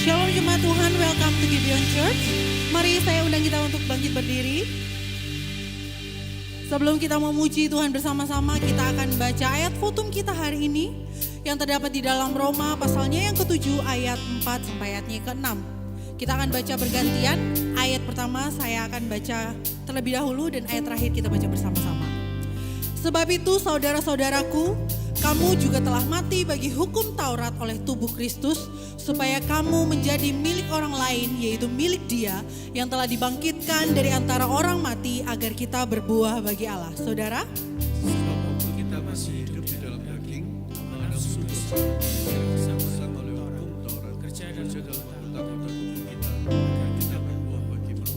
Shalom jemaat Tuhan, welcome to Gibeon Church. Mari saya undang kita untuk bangkit berdiri. Sebelum kita memuji Tuhan bersama-sama, kita akan baca ayat fotum kita hari ini yang terdapat di dalam Roma pasalnya yang ke-7 ayat 4 sampai ayatnya ke-6. Kita akan baca bergantian, ayat pertama saya akan baca terlebih dahulu dan ayat terakhir kita baca bersama-sama. Sebab itu saudara-saudaraku, kamu juga telah mati bagi hukum Taurat oleh tubuh Kristus, supaya kamu menjadi milik orang lain, yaitu milik Dia yang telah dibangkitkan dari antara orang mati agar kita berbuah bagi Allah. Saudara? Sebab waktu kita masih hidup di dalam daging, maka sungguh bersama oleh hukum Taurat, kerja dalam anggota-anggota tubuh kita, agar kita berbuah bagi Allah.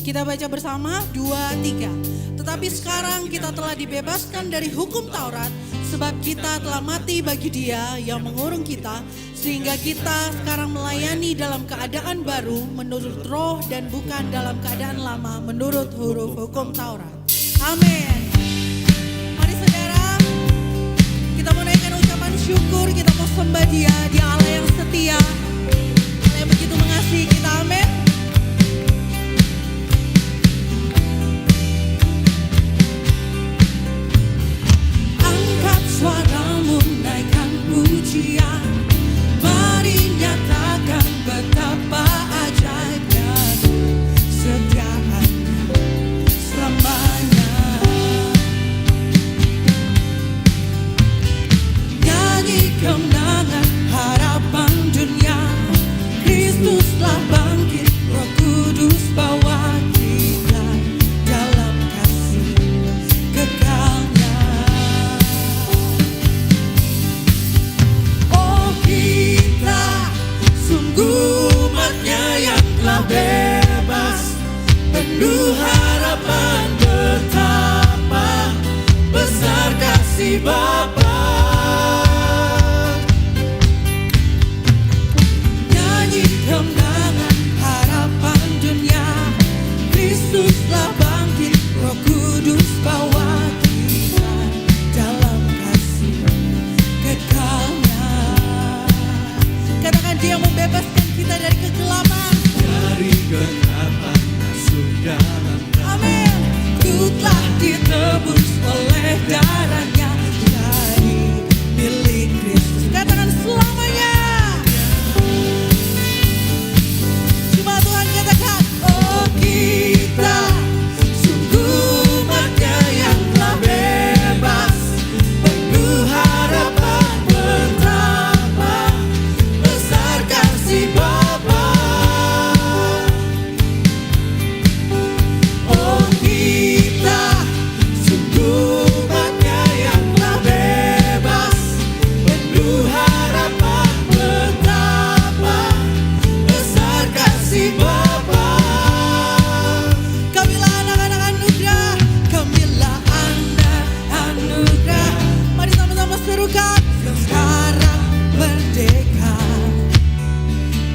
Kita baca bersama 2, 3. Tetapi sekarang kita telah dibebaskan dari hukum Taurat, sebab kita telah mati bagi Dia yang mengurung kita, sehingga kita sekarang melayani dalam keadaan baru menurut roh dan bukan dalam keadaan lama menurut huruf hukum Taurat. Amin. Mari saudara, kita mau naikkan ucapan syukur, kita mau sembah Dia Allah yang setia, Allah yang begitu mengasihi kita. Amin. Suaramu naikkan pujian, mari nyatakan betapa ajaibnya kesetiaan-Nya selamanya. Nyanyi kemenangan harapan dunia, Kristuslah bangkit, Roh Kudus bawa kita dalam kasih kekalnya. Umatnya yang telah bebas, penuh harapan betapa besar kasih Bapa. Nyanyi kemenangan harapan dunia, Kristuslah bangkit, Roh Kudus bawa kita dalam kasih kekalnya. Katakan Dia membebaskan kita dari kegelapan, Dari kegelapan masuk dalam amin. Ku telah ditebus oleh darah-Nya, jadi milik Kristus. Katakan selamanya. Cuma Tuhan katakan, Oh kita sungguh umat-Nya yang telah bebas, penuh harapan betapa besar kasih Bapa. Oh kita sungguh umat-Nya yang telah bebas, penuh harapan betapa besar kasih Bapa. kamilah anak-anak anugerah, Kamilah anak anugerah, mari sama-sama serukan. sekarang merdeka,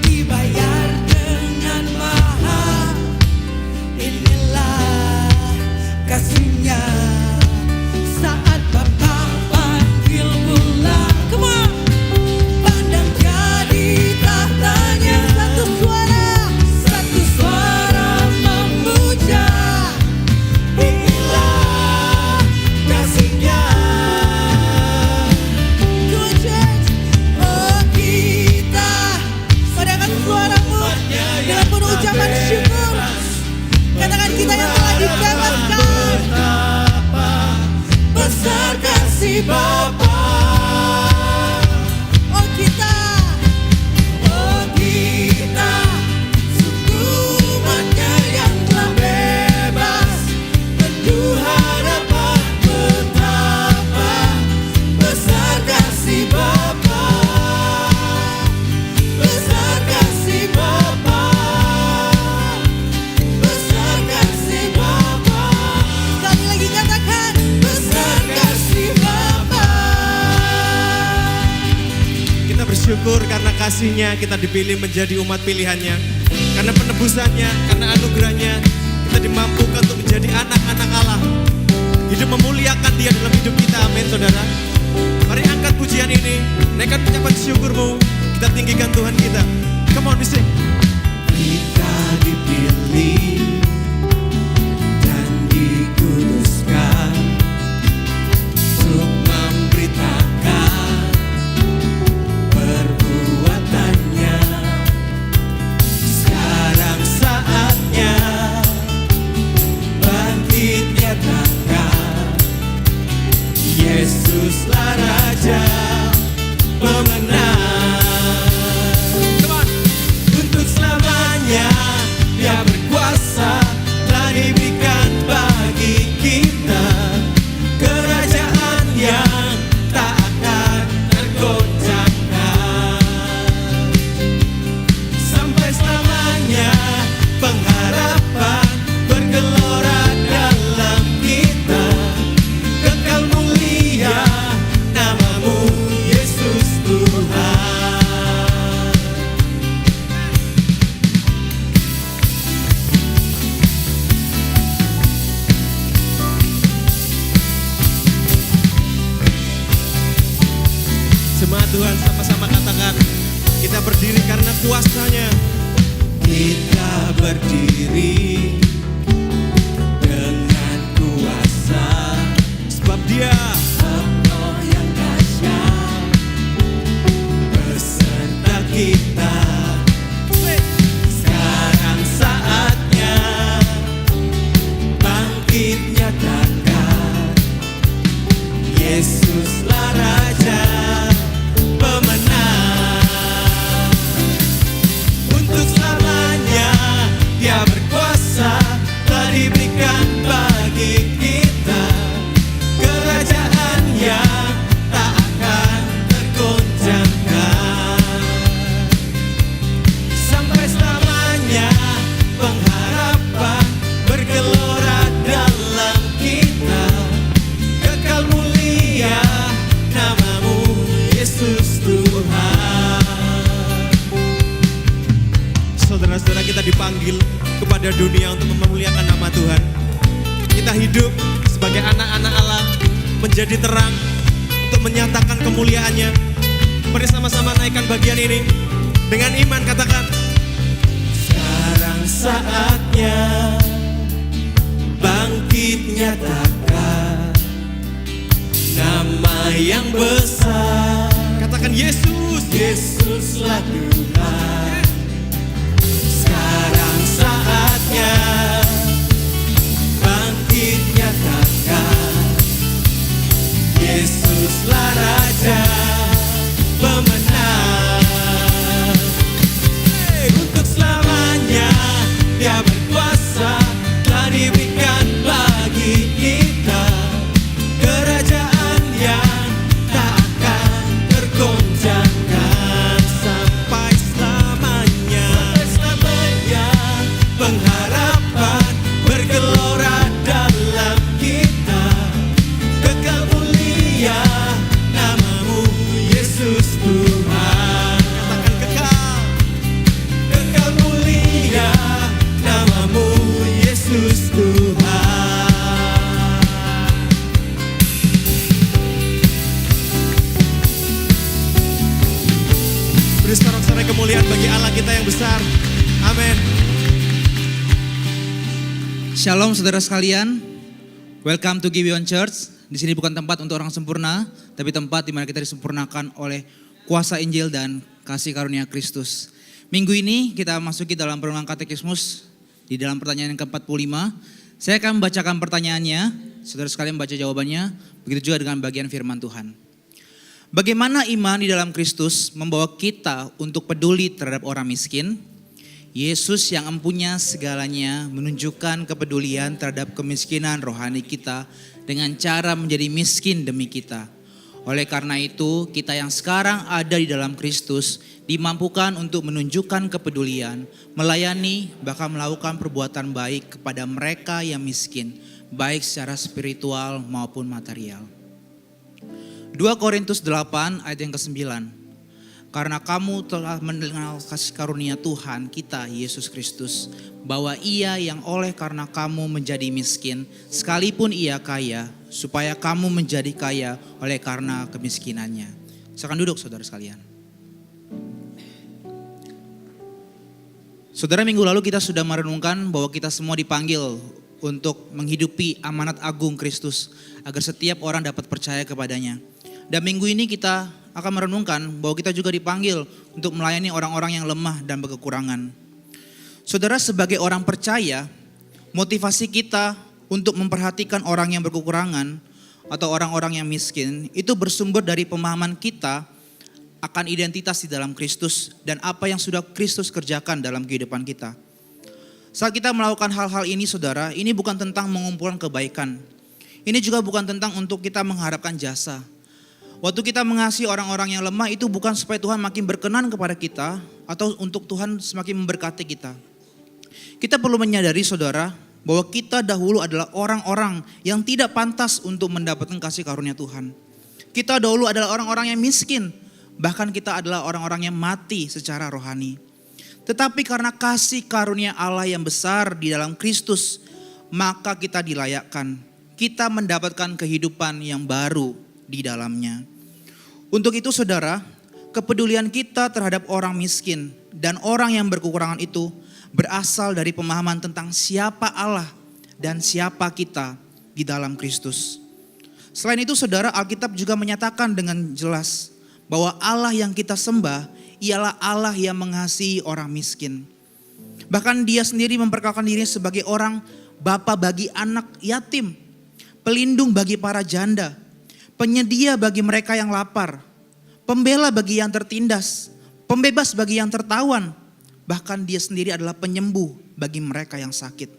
dibayar dengan mahal. Inilah kasih-Nya saat Bapa panggil pulang. Come on. Pandang jadi tahtanya, satu suara memuja. Inilah kasih-Nya. Come on church. Oh kita Padahkan suaramu dengan penuh ucapan syukur. Katakan kita yang telah dibebaskan. betapa besar kasih Bapa. Oh kita, Oh kita sungguh umat-Nya yang telah bebas, penuh harapan betapa besar kasih Bapa. Besar kasih Bapa, besar kasih Bapa. sekali lagi katakan. Besar kasih Bapa. Kita bersyukur karena kasih-Nya kita dipilih menjadi umat pilihan-Nya. Karena penebusan-Nya, karena anugerah-Nya, kita dimampukan untuk menjadi anak-anak Allah. Hidup memuliakan Dia dalam hidup kita, amin saudara. Mari angkat pujian ini, naikkan ucapan syukurmu, kita tinggikan Tuhan kita. berdiri karena kuasanya. Kita berdiri dengan kuasa Sebab dia Allah yang dahsyat beserta kita. Sekarang saatnya bangkit nyatakan, Yesuslah Raja pemenang. Untuk selamanya Dia berkuasa, telah diberikan bagi kita kerajaan yang tak akan tergoncangkan. Sampai selamanya pengharapan bergelora dalam kita. Kekal mulia namamu Yesus Tuhan. saudara-saudara, kita dipanggil kepada dunia untuk memuliakan nama Tuhan. Kita hidup sebagai anak-anak Allah, menjadi terang untuk menyatakan kemuliaannya. Mari sama-sama naikkan bagian ini dengan iman, katakan, Sekarang saatnya bangkit nyatakan nama yang besar. katakan Yesus. Yesuslah Tuhan. Sekarang saatnya bangkit nyatakan, Yesuslah Raja pemenang. Untuk selamanya Dia berkuasa, telah diberikan bagi kita kerajaan yang tak akan tergoncangkan. Sampai selamanya pengharapan bergelora dalam kita. Kekal mulia namamu Yesus Tuhan. Katakan kekal. Kekal mulia namamu Yesus Tuhan. Beri sorak-sorai kemuliaan bagi Allah kita yang besar. Amin. Shalom saudara sekalian, welcome to Gibeon Church. Di sini bukan tempat untuk orang sempurna, tapi tempat di mana kita disempurnakan oleh kuasa Injil dan kasih karunia Kristus. Minggu ini kita masuki dalam perenungan katekismus di dalam pertanyaan yang ke-45. Saya akan membacakan pertanyaannya, saudara sekalian baca jawabannya, begitu juga dengan bagian firman Tuhan. Bagaimana iman di dalam Kristus membawa kita untuk peduli terhadap orang miskin? Yesus yang empunya segalanya menunjukkan kepedulian terhadap kemiskinan rohani kita dengan cara menjadi miskin demi kita. Oleh karena itu, kita yang sekarang ada di dalam Kristus dimampukan untuk menunjukkan kepedulian, melayani, bahkan melakukan perbuatan baik kepada mereka yang miskin, baik secara spiritual maupun material. 2 Korintus 8 ayat yang ke-9. Karena kamu telah mengenal kasih karunia Tuhan kita Yesus Kristus, bahwa Ia yang oleh karena kamu menjadi miskin, sekalipun Ia kaya, supaya kamu menjadi kaya oleh karena kemiskinannya. Silakan duduk saudara sekalian. Saudara, minggu lalu kita sudah merenungkan bahwa kita semua dipanggil untuk menghidupi amanat agung Kristus, agar setiap orang dapat percaya kepadanya. Dan minggu ini kita akan merenungkan bahwa kita juga dipanggil untuk melayani orang-orang yang lemah dan berkekurangan. Saudara, sebagai orang percaya, motivasi kita untuk memperhatikan orang yang berkekurangan atau orang-orang yang miskin itu bersumber dari pemahaman kita akan identitas di dalam Kristus dan apa yang sudah Kristus kerjakan dalam kehidupan kita. Saat kita melakukan hal-hal ini, saudara, ini bukan tentang mengumpulkan kebaikan. Ini juga bukan tentang untuk kita mengharapkan jasa. Waktu kita mengasihi orang-orang yang lemah itu bukan supaya Tuhan makin berkenan kepada kita atau untuk Tuhan semakin memberkati kita. Kita perlu menyadari, saudara, bahwa kita dahulu adalah orang-orang yang tidak pantas untuk mendapatkan kasih karunia Tuhan. Kita dahulu adalah orang-orang yang miskin, bahkan kita adalah orang-orang yang mati secara rohani. Tetapi karena kasih karunia Allah yang besar di dalam Kristus, maka kita dilayakkan. Kita mendapatkan kehidupan yang baru di dalamnya. Untuk itu, saudara, kepedulian kita terhadap orang miskin dan orang yang berkekurangan itu berasal dari pemahaman tentang siapa Allah dan siapa kita di dalam Kristus. Selain itu saudara, Alkitab juga menyatakan dengan jelas bahwa Allah yang kita sembah ialah Allah yang mengasihi orang miskin. Bahkan dia sendiri memperkenalkan dirinya sebagai orang bapa bagi anak yatim, pelindung bagi para janda, penyedia bagi mereka yang lapar, pembela bagi yang tertindas, pembebas bagi yang tertawan. Bahkan dia sendiri adalah penyembuh bagi mereka yang sakit.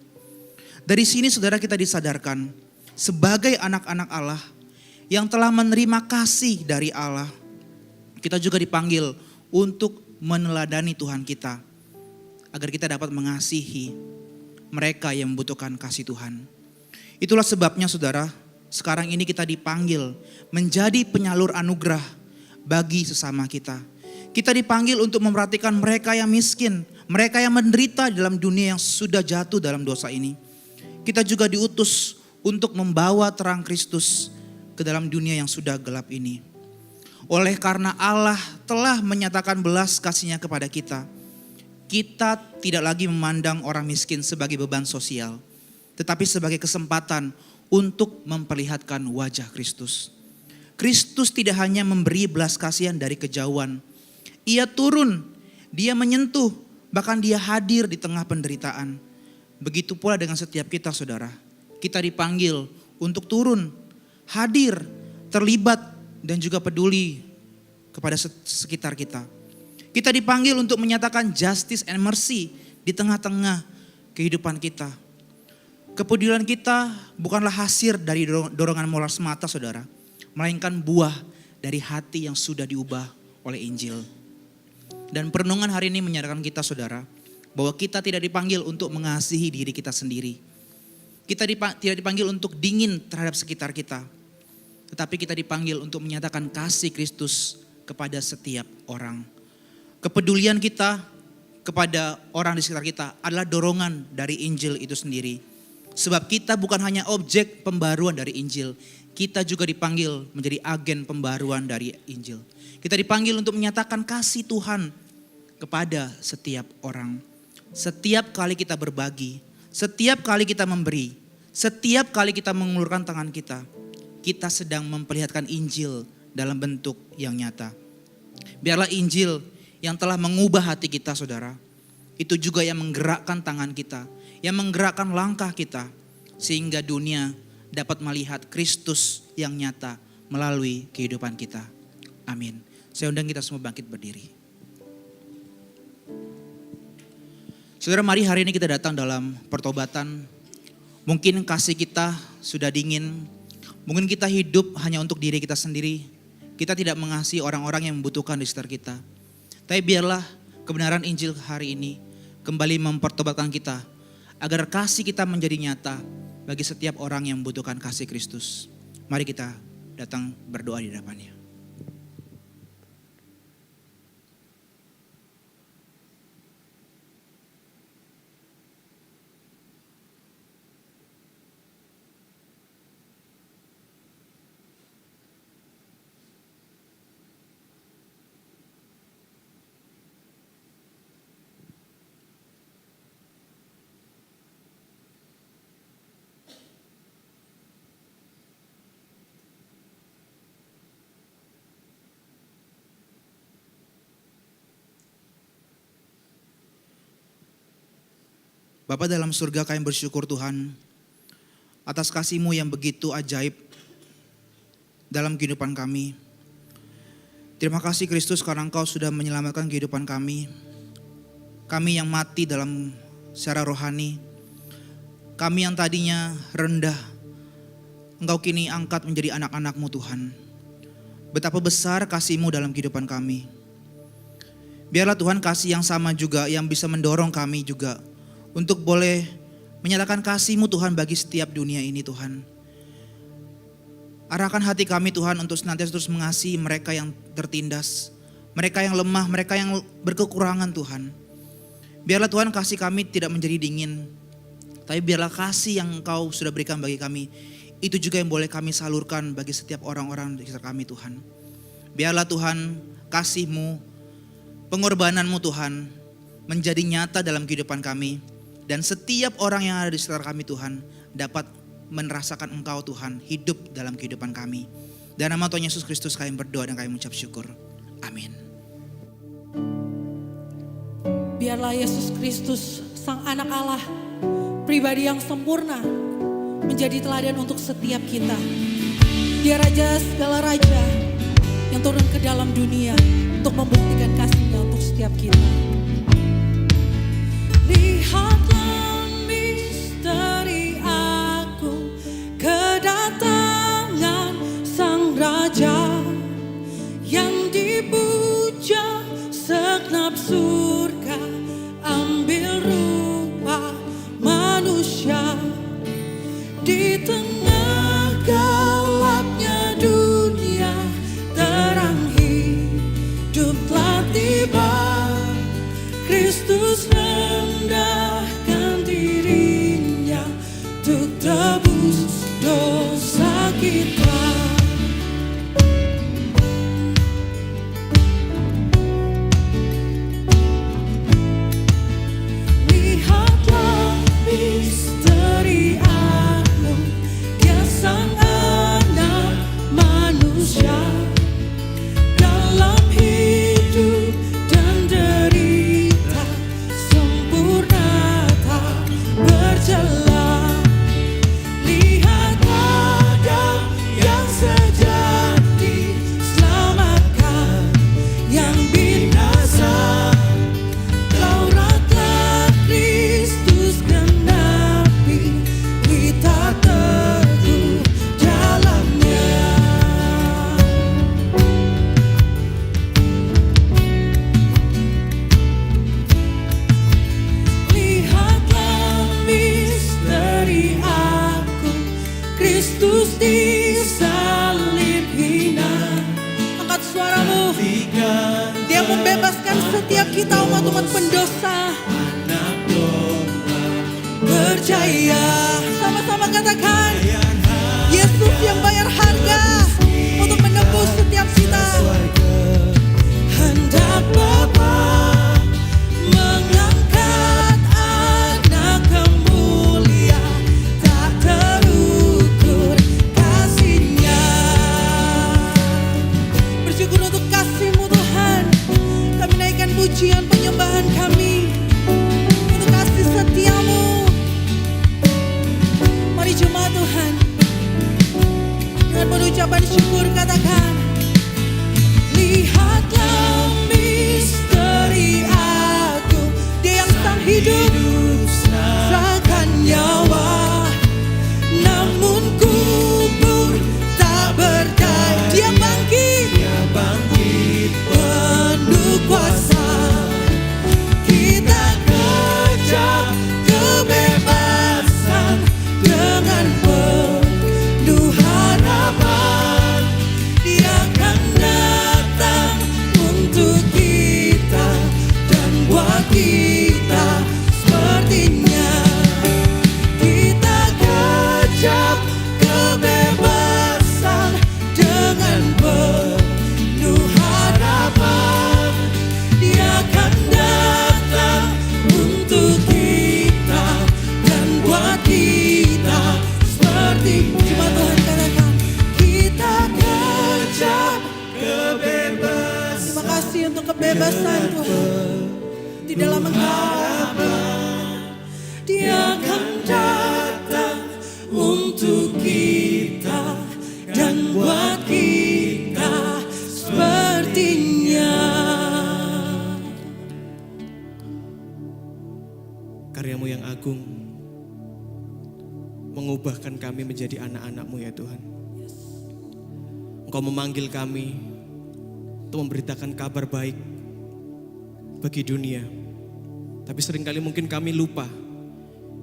Dari sini saudara kita disadarkan sebagai anak-anak Allah yang telah menerima kasih dari Allah, kita juga dipanggil untuk meneladani Tuhan kita agar kita dapat mengasihi mereka yang membutuhkan kasih Tuhan. Itulah sebabnya saudara, sekarang ini kita dipanggil menjadi penyalur anugerah bagi sesama kita. Kita dipanggil untuk memperhatikan mereka yang miskin, mereka yang menderita dalam dunia yang sudah jatuh dalam dosa ini. Kita juga diutus untuk membawa terang Kristus ke dalam dunia yang sudah gelap ini. Oleh karena Allah telah menyatakan belas kasih-Nya kepada kita, kita tidak lagi memandang orang miskin sebagai beban sosial, tetapi sebagai kesempatan untuk memperlihatkan wajah Kristus. Kristus tidak hanya memberi belas kasihan dari kejauhan, Ia turun, Dia menyentuh, bahkan Dia hadir di tengah penderitaan. Begitu pula dengan setiap kita saudara, kita dipanggil untuk turun, hadir, terlibat dan juga peduli kepada sekitar kita. Kita dipanggil untuk menyatakan justice and mercy di tengah-tengah kehidupan kita. Kepedulian kita bukanlah hasil dari dorongan moral semata saudara, melainkan buah dari hati yang sudah diubah oleh Injil. Dan perenungan hari ini menyadarkan kita saudara, bahwa kita tidak dipanggil untuk mengasihi diri kita sendiri. Kita tidak dipanggil untuk dingin terhadap sekitar kita, tetapi kita dipanggil untuk menyatakan kasih Kristus kepada setiap orang. Kepedulian kita kepada orang di sekitar kita adalah dorongan dari Injil itu sendiri. Sebab kita bukan hanya objek pembaruan dari Injil, kita juga dipanggil menjadi agen pembaruan dari Injil. Kita dipanggil untuk menyatakan kasih Tuhan kepada setiap orang. Setiap kali kita berbagi, setiap kali kita memberi, setiap kali kita mengulurkan tangan kita, kita sedang memperlihatkan Injil dalam bentuk yang nyata. Biarlah Injil yang telah mengubah hati kita saudara, itu juga yang menggerakkan tangan kita, yang menggerakkan langkah kita, sehingga dunia dapat melihat Kristus yang nyata melalui kehidupan kita. Amin. Saya undang kita semua bangkit berdiri. Saudara, mari hari ini kita datang dalam pertobatan. Mungkin kasih kita sudah dingin, mungkin kita hidup hanya untuk diri kita sendiri. Kita tidak mengasihi orang-orang yang membutuhkan di sekitar kita. Tapi biarlah kebenaran Injil hari ini kembali mempertobatkan kita, agar kasih kita menjadi nyata bagi setiap orang yang membutuhkan kasih Kristus. Mari kita datang berdoa di hadapannya. Bapa dalam surga, kami bersyukur Tuhan atas kasih-Mu yang begitu ajaib dalam kehidupan kami. Terima kasih Kristus karena Engkau sudah menyelamatkan kehidupan kami. Kami yang mati dalam secara rohani, kami yang tadinya rendah, Engkau kini angkat menjadi anak-anak-Mu Tuhan. Betapa besar kasih-Mu dalam kehidupan kami. Biarlah Tuhan kasih yang sama juga yang bisa mendorong kami juga untuk boleh menyatakan kasih-Mu Tuhan bagi setiap dunia ini Tuhan. Arahkan hati kami Tuhan untuk senantiasa terus mengasihi mereka yang tertindas, mereka yang lemah, mereka yang berkekurangan Tuhan. Biarlah Tuhan kasih kami tidak menjadi dingin, tapi biarlah kasih yang Engkau sudah berikan bagi kami, itu juga yang boleh kami salurkan bagi setiap orang-orang di sekitar kami Tuhan. Biarlah Tuhan kasih-Mu, pengorbanan-Mu Tuhan menjadi nyata dalam kehidupan kami. Dan setiap orang yang ada di sekitar kami Tuhan dapat merasakan Engkau Tuhan hidup dalam kehidupan kami. Dan nama Tuhan Yesus Kristus kami berdoa dan kami mengucap syukur. Amin. Biarlah Yesus Kristus, Sang Anak Allah, pribadi yang sempurna, menjadi teladan untuk setiap kita. Dia Raja segala raja yang turun ke dalam dunia untuk membuktikan kasih-Nya untuk setiap kita. Lihatlah misteri agung, kedatangan Sang Raja yang dipuja segenap surga, ambil rupa manusia di tengah gelapnya dunia, terang hidup telah tiba. Kristus rendahkan dirinya untuk tebus dosa kita. Lihatlah misteri agung, Dia Sang Anak manusia dalam hidup dan derita, sempurna tak bercela. Lihat Adam yang sejati, selamatkan yang binasa. Tauratlah Kristus genapi, kita teguh jalannya. Lihatlah misteri agung, Kristus disalib hina. Angkat suaramu. Dia membebaskan setiap kita umat-umat pendosa. Percaya, sama-sama katakan, Yesus yang bayar harga untuk menebus setiap kita. Hendak Bapa mengangkat anak kemulia, tak terukur kasih-Nya. Bersyukur untuk kasih-Mu Tuhan. Kami naikkan pujian penyembahan kami untuk kasih setia-Mu. Mari jemaat Tuhan, dengan penucapan syukur katakan, lihatlah misteri agung, Dia yang sang hidup serahkan nyawa, namun kubur tak berdaya. Dia bangkit penuh kuasa. Kita kejar kebebasan dengan penuh harapan. Dia akan datang untuk kita dan buat kita sepertinya. Kita kejar kebebasan dengan penuh harapan. Dia akan datang untuk kita dan buat kita seperti. Cuma Tuhan katakan, kita kejar kebebasan. Terima kasih untuk kebebasan Tuhan di dalam Engkau. Dia akan datang untuk kita dan buat kita sepertinya. Karya-Mu yang agung mengubahkan kami menjadi anak-anak-Mu ya Tuhan. Engkau memanggil kami untuk memberitakan kabar baik bagi dunia. Tapi seringkali mungkin kami lupa.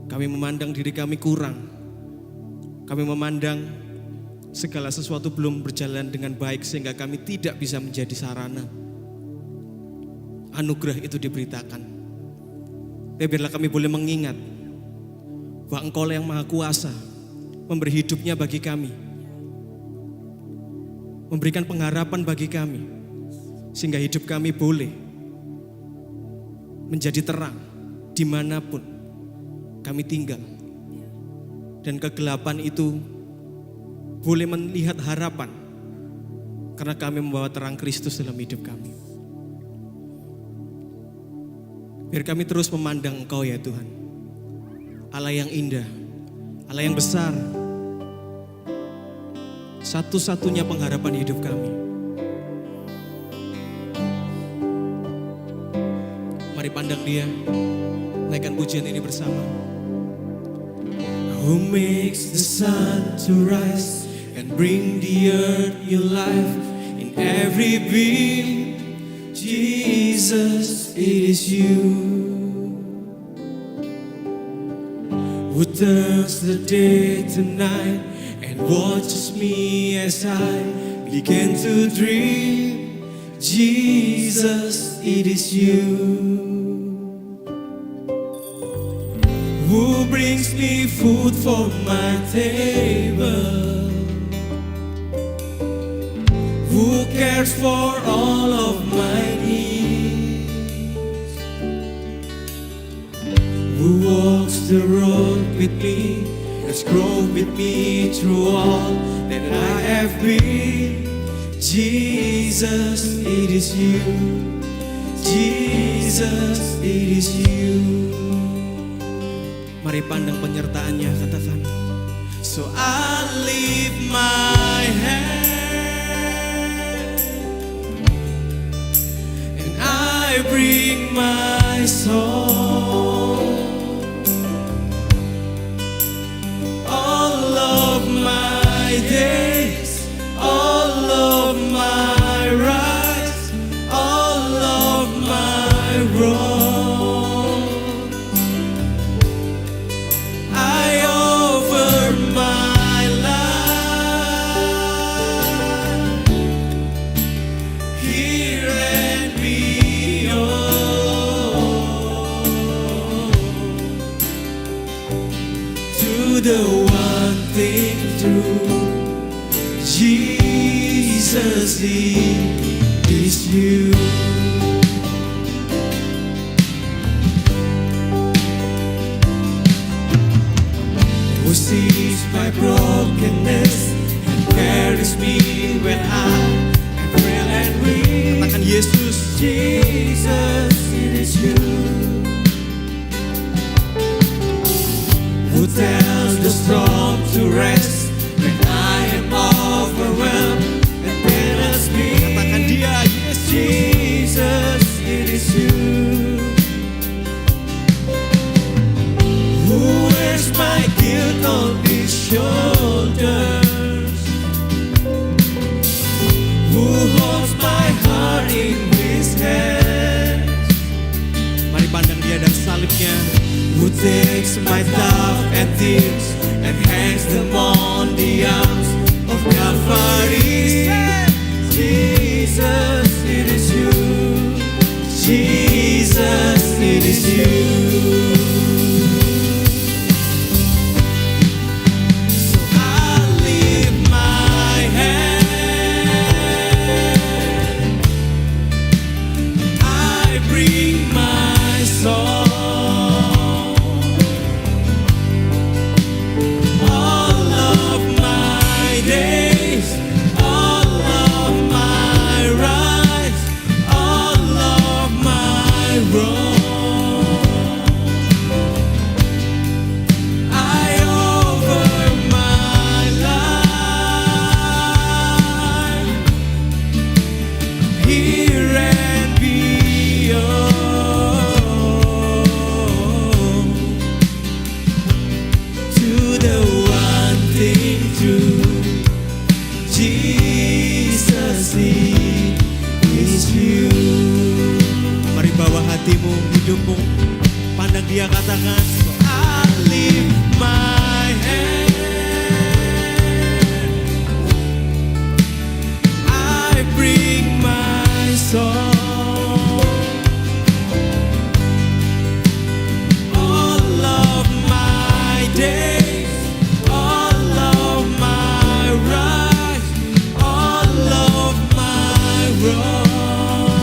Kami memandang diri kami kurang. Kami memandang segala sesuatu belum berjalan dengan baik sehingga kami tidak bisa menjadi sarana. Anugerah itu diberitakan. Ya, biarlah kami boleh mengingat bahwa Engkau yang Maha Kuasa memberi hidupnya bagi kami, memberikan pengharapan bagi kami, Sehingga hidup kami boleh menjadi terang dimanapun kami tinggal. Dan kegelapan itu boleh melihat harapan karena kami membawa terang Kristus dalam hidup kami. Biar kami terus memandang Engkau ya Tuhan, Allah yang indah, Allah yang besar, satu-satunya pengharapan hidup kami. Mari pandang Dia, naikkan pujian ini bersama. Who makes the sun to rise and bring the earth new life in every being? Jesus, it is you. Who turns the day to night and watches me as I begin to dream? Jesus, it is you. Who brings me food for my table? Who cares for all of my needs? Who walks the road with me, has grown with me through all that I have been? Jesus, it is you. Jesus, it is you. Mari pandang penyertaannya, katakan. So I lift my hand and I bring my song. All of my days, all of my rights, all of my wrongs, I offer my life here and beyond to the one thing true. Jesus, it is you. Who sees my brokenness and carries me when I am frail and weak. Katakan Yesus. Jesus, it is you. Who tells the storm to rest when I am overwhelmed and balance me. Katakan Dia, Yesus. Jesus, it is you. Who wears my guilt on his shoulders? Who holds my heart in his hands? Mari pandang Dia dan salibnya. Who takes my thought and tears and hangs them on the arms of Calvary? Jesus, it is you. Jesus, it is you. So I lift my hand, I bring my song. All of my days, all of my rights, all of my wrongs, I offer my life here and beyond to the one thing true. Jesus, it is you. Mari bawa hatimu, hidupmu, pandang Dia, katakan. So I lift my hand, I bring my song. All of my days, all of my rights, all of my wrongs,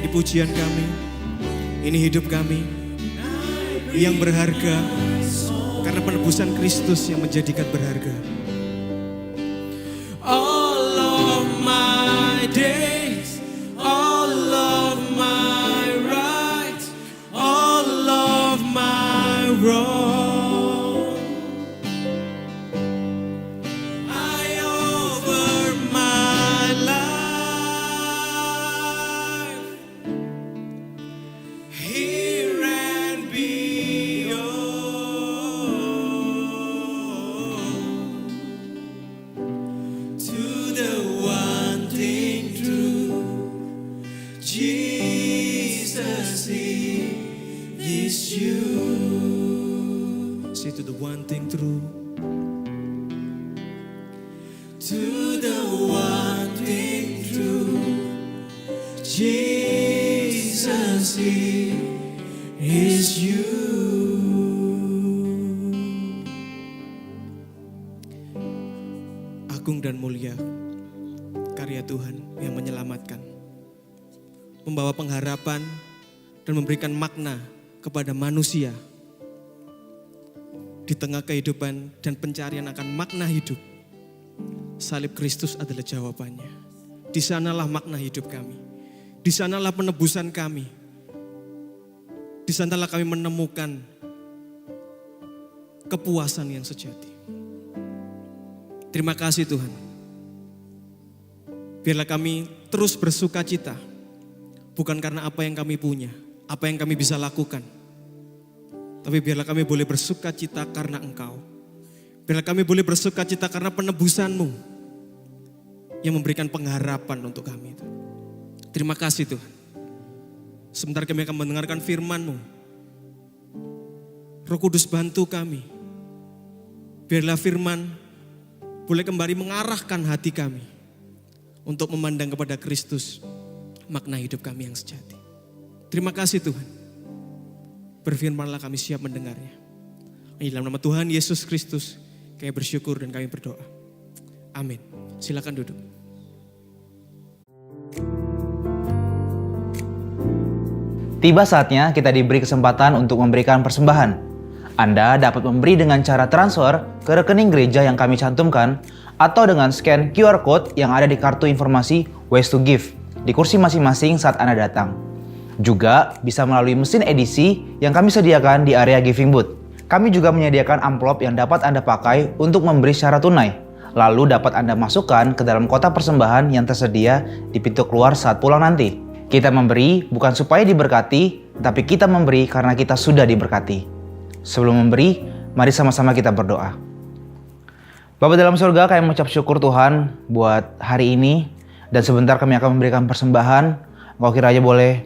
pujian kami, ini hidup kami yang berharga karena penebusan Kristus yang menjadikan berharga. All of my days, all of my rights, all of my wrong, I offer my life here and beyond to the one thing true, Jesus, it is you. Say to the one thing true. To the one thing true, Jesus, it is you. Agung dan mulia karya Tuhan yang menyelamatkan, membawa pengharapan dan memberikan makna kepada manusia di tengah kehidupan dan pencarian akan makna hidup. Salib Kristus adalah jawabannya. Di sanalah makna hidup kami, di sanalah penebusan kami, di sanalah kami menemukan kepuasan yang sejati. Terima kasih Tuhan. Biarlah kami terus bersuka cita, bukan karena apa yang kami punya, apa yang kami bisa lakukan, tapi biarlah kami boleh bersuka cita karena Engkau. Biarlah kami boleh bersuka cita karena penebusan-Mu yang memberikan pengharapan untuk kami. Terima kasih Tuhan. Sebentar kami akan mendengarkan firman-Mu. Roh Kudus bantu kami. Biarlah firman boleh kembali mengarahkan hati kami untuk memandang kepada Kristus, makna hidup kami yang sejati. Terima kasih Tuhan. Berfirmanlah, kami siap mendengarnya. Di dalam nama Tuhan Yesus Kristus kami bersyukur dan kami berdoa. Amin. Silakan duduk. Tiba saatnya kita diberi kesempatan untuk memberikan persembahan. Anda dapat memberi dengan cara transfer ke rekening gereja yang kami cantumkan atau dengan scan QR Code yang ada di kartu informasi Ways to Give di kursi masing-masing saat Anda datang. Juga bisa melalui mesin edisi yang kami sediakan di area giving booth. Kami juga menyediakan amplop yang dapat Anda pakai untuk memberi secara tunai. Lalu dapat Anda masukkan ke dalam kotak persembahan yang tersedia di pintu keluar saat pulang nanti. Kita memberi bukan supaya diberkati, tapi kita memberi karena kita sudah diberkati. Sebelum memberi, mari sama-sama kita berdoa. Bapa dalam surga, kami mengucap syukur Tuhan buat hari ini. Dan sebentar kami akan memberikan persembahan. Engkau kiranya boleh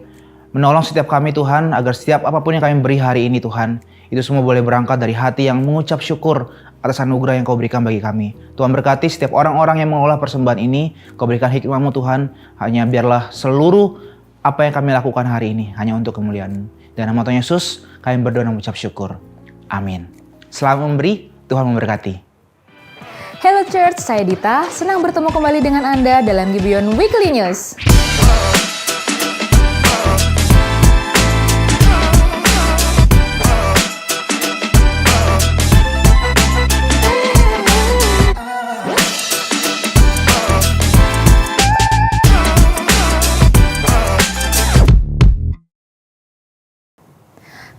menolong setiap kami Tuhan, agar setiap apapun yang kami beri hari ini Tuhan, itu semua boleh berangkat dari hati yang mengucap syukur atas anugerah yang Kau berikan bagi kami. Tuhan berkati setiap orang-orang yang mengolah persembahan ini. Kau berikan hikmat-Mu Tuhan, hanya biarlah seluruh apa yang kami lakukan hari ini hanya untuk kemuliaan-Mu. Dan nama Tuhan Yesus, kami berdoa dan mengucap syukur. Amin. Selamat memberi, Tuhan memberkati. Hello Church, saya Dita. Senang bertemu kembali dengan Anda dalam Gibeon Weekly News.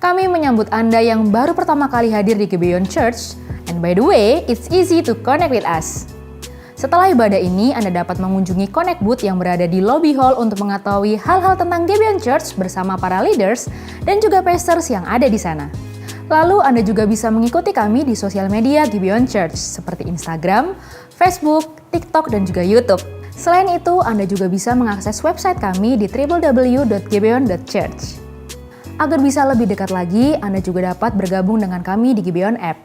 Kami menyambut Anda yang baru pertama kali hadir di Gibeon Church. And by the way, it's easy to connect with us. Setelah ibadah ini, Anda dapat mengunjungi Connect Booth yang berada di lobby hall untuk mengetahui hal-hal tentang Gibeon Church bersama para leaders dan juga pastors yang ada di sana. Lalu Anda juga bisa mengikuti kami di sosial media Gibeon Church seperti Instagram, Facebook, TikTok, dan juga YouTube. Selain itu, Anda juga bisa mengakses website kami di www.gibeon.church. Agar bisa lebih dekat lagi, Anda juga dapat bergabung dengan kami di Gibeon App.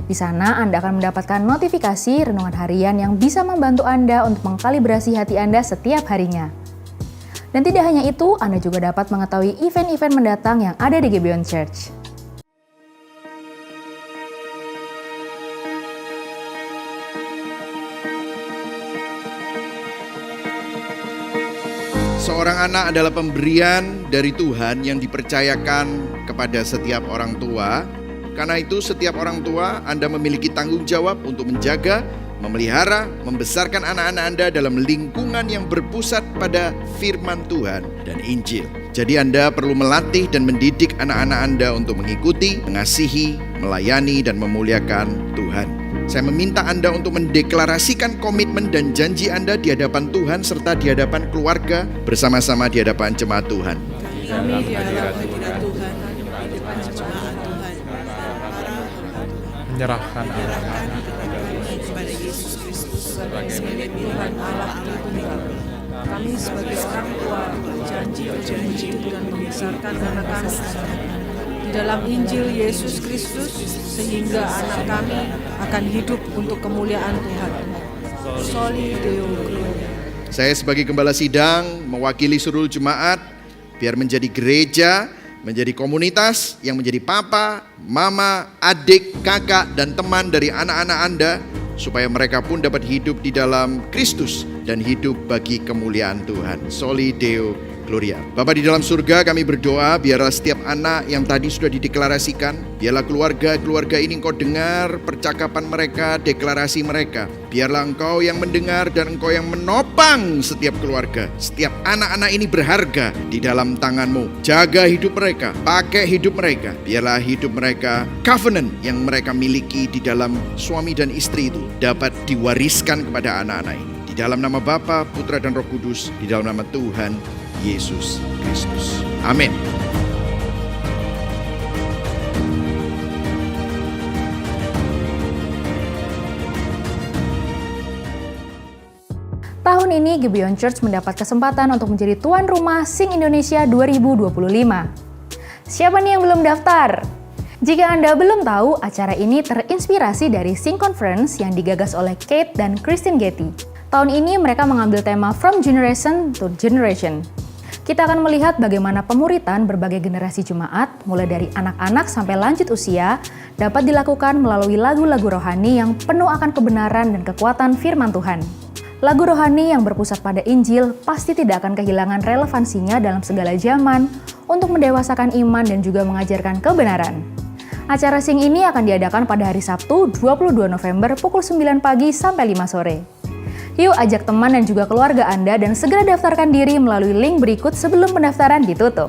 Di sana Anda akan mendapatkan notifikasi renungan harian yang bisa membantu Anda untuk mengkalibrasi hati Anda setiap harinya. Dan tidak hanya itu, Anda juga dapat mengetahui event-event mendatang yang ada di Gibeon Church. Seorang anak adalah pemberian dari Tuhan yang dipercayakan kepada setiap orang tua. Karena itu setiap orang tua Anda memiliki tanggung jawab untuk menjaga, memelihara, membesarkan anak-anak Anda dalam lingkungan yang berpusat pada firman Tuhan dan Injil. Jadi Anda perlu melatih dan mendidik anak-anak Anda untuk mengikuti, mengasihi, melayani, dan memuliakan Tuhan. Saya meminta Anda untuk mendeklarasikan komitmen dan janji Anda di hadapan Tuhan serta di hadapan keluarga bersama-sama di hadapan jemaat Tuhan. Kami di hadapan Tuhan, di hadapan jemaat Tuhan, Menyerahkan menyerahkan kepada Yesus Kristus sebagai Tuhan Allah Tritunggal. Kami sebagai orang tua berjanji untuk mendidik dan membesarkan anak-anak di dalam Injil Yesus Kristus sehingga anak kami akan hidup untuk kemuliaan Tuhan. Soli Deo Gloria. Saya sebagai gembala sidang mewakili seluruh jemaat biar menjadi gereja, menjadi komunitas yang menjadi papa, mama, adik, kakak, dan teman dari anak-anak Anda supaya mereka pun dapat hidup di dalam Kristus dan hidup bagi kemuliaan Tuhan. Soli Deo Gloria. Bapa di dalam surga, kami berdoa biarlah setiap anak yang tadi sudah dideklarasikan, biarlah keluarga-keluarga ini Engkau dengar percakapan mereka, deklarasi mereka. Biarlah Engkau yang mendengar dan Engkau yang menopang setiap keluarga. Setiap anak-anak ini berharga di dalam tangan-Mu. Jaga hidup mereka, pakai hidup mereka. Biarlah hidup mereka, covenant yang mereka miliki di dalam suami dan istri itu dapat diwariskan kepada anak-anak ini. Di dalam nama Bapa, Putra, dan Roh Kudus, di dalam nama Tuhan Yesus Kristus. Amin. Tahun ini Gibeon Church mendapat kesempatan untuk menjadi tuan rumah Sing Indonesia 2025. Siapa nih yang belum daftar? Jika Anda belum tahu, acara ini terinspirasi dari Sing Conference yang digagas oleh Kate dan Christine Getty. Tahun ini mereka mengambil tema From Generation to Generation. Kita akan melihat bagaimana pemuritan berbagai generasi jemaat, mulai dari anak-anak sampai lanjut usia, dapat dilakukan melalui lagu-lagu rohani yang penuh akan kebenaran dan kekuatan firman Tuhan. Lagu rohani yang berpusat pada Injil pasti tidak akan kehilangan relevansinya dalam segala zaman untuk mendewasakan iman dan juga mengajarkan kebenaran. Acara Sing ini akan diadakan pada hari Sabtu 22 November pukul 9 pagi sampai 5 sore. Yuk ajak teman dan juga keluarga Anda dan segera daftarkan diri melalui link berikut sebelum pendaftaran ditutup.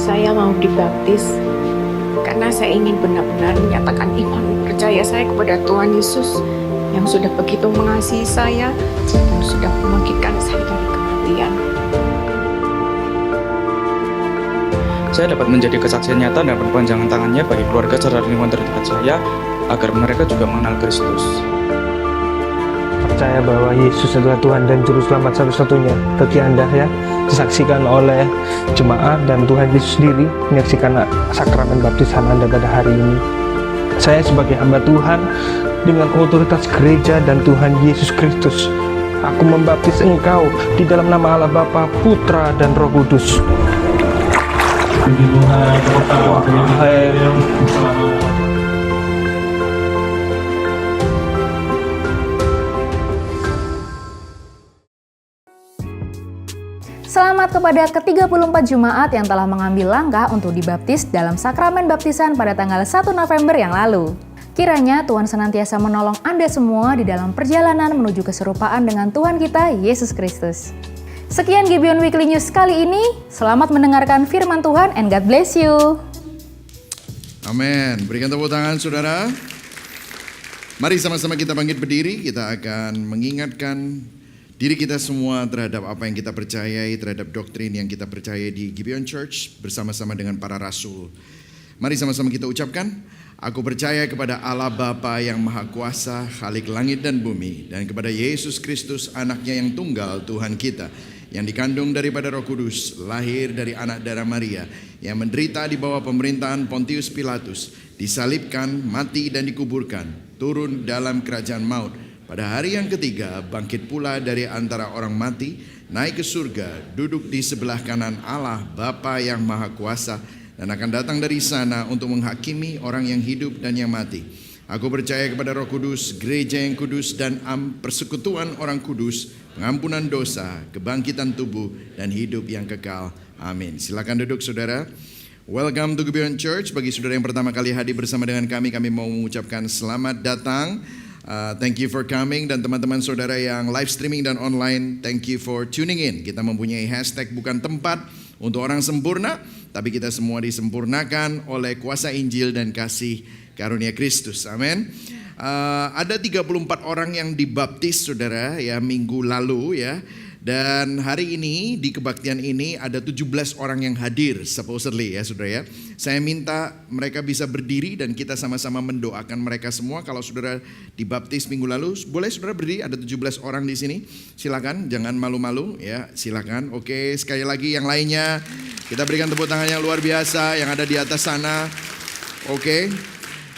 Saya mau dibaptis karena saya ingin benar-benar menyatakan iman percaya saya kepada Tuhan Yesus yang sudah begitu mengasihi saya dan sudah membangkitkan saya dari kematian. Saya dapat menjadi kesaksian nyata dan perpanjangan tangannya bagi keluarga serta lingkungan terdekat saya agar mereka juga mengenal Kristus. Percaya bahwa Yesus adalah Tuhan dan Juru Selamat satu-satunya bagi Anda ya. Disaksikan oleh jemaat dan Tuhan Yesus sendiri menyaksikan sakramen baptisan Anda pada hari ini. Saya sebagai hamba Tuhan dengan otoritas gereja dan Tuhan Yesus Kristus, aku membaptis engkau di dalam nama Allah Bapa, Putra, dan Roh Kudus. Selamat kepada ke-34 jemaat yang telah mengambil langkah untuk dibaptis dalam sakramen baptisan pada tanggal 1 November yang lalu. Kiranya Tuhan senantiasa menolong Anda semua di dalam perjalanan menuju keserupaan dengan Tuhan kita, Yesus Kristus. Sekian Gibeon Weekly News kali ini. Selamat mendengarkan firman Tuhan and God bless you. Amin. Berikan tepuk tangan saudara. Mari sama-sama kita bangkit berdiri. Kita akan mengingatkan diri kita semua terhadap apa yang kita percayai, terhadap doktrin yang kita percayai di Gibeon Church bersama-sama dengan para rasul. Mari sama-sama kita ucapkan, aku percaya kepada Allah Bapa yang Maha Kuasa, Khalik langit dan bumi, dan kepada Yesus Kristus anaknya yang tunggal Tuhan kita, yang dikandung daripada Roh Kudus, lahir dari anak darah Maria, yang menderita di bawah pemerintahan Pontius Pilatus, disalibkan, mati dan dikuburkan, turun dalam kerajaan maut. Pada hari yang ketiga, bangkit pula dari antara orang mati, naik ke surga, duduk di sebelah kanan Allah Bapa yang Maha Kuasa, dan akan datang dari sana untuk menghakimi orang yang hidup dan yang mati. Aku percaya kepada Roh Kudus, gereja yang kudus dan persekutuan orang kudus, pengampunan dosa, kebangkitan tubuh dan hidup yang kekal. Amin. Silakan duduk saudara. Welcome to Gibeon Church. Bagi saudara yang pertama kali hadir bersama dengan kami mau mengucapkan selamat datang. Thank you for coming. Dan teman-teman saudara yang live streaming dan online, thank you for tuning in. Kita mempunyai hashtag bukan tempat untuk orang sempurna, tapi kita semua disempurnakan oleh kuasa Injil dan kasih karunia Kristus. Amin. Ada 34 orang yang dibaptis saudara ya minggu lalu ya. Dan hari ini di kebaktian ini ada 17 orang yang hadir supposedly ya saudara ya. Saya minta mereka bisa berdiri dan kita sama-sama mendoakan mereka semua. Kalau saudara dibaptis minggu lalu, boleh saudara berdiri, ada 17 orang di sini. Silakan, jangan malu-malu ya, silakan. Oke, sekali lagi yang lainnya kita berikan tepuk tangan yang luar biasa yang ada di atas sana. Oke.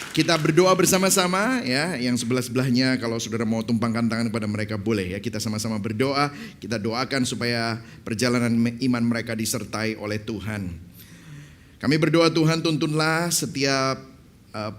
Kita berdoa bersama-sama ya, yang sebelah-sebelahnya kalau saudara mau tumpangkan tangan kepada mereka boleh ya. Kita sama-sama berdoa, kita doakan supaya perjalanan iman mereka disertai oleh Tuhan. Kami berdoa Tuhan, tuntunlah setiap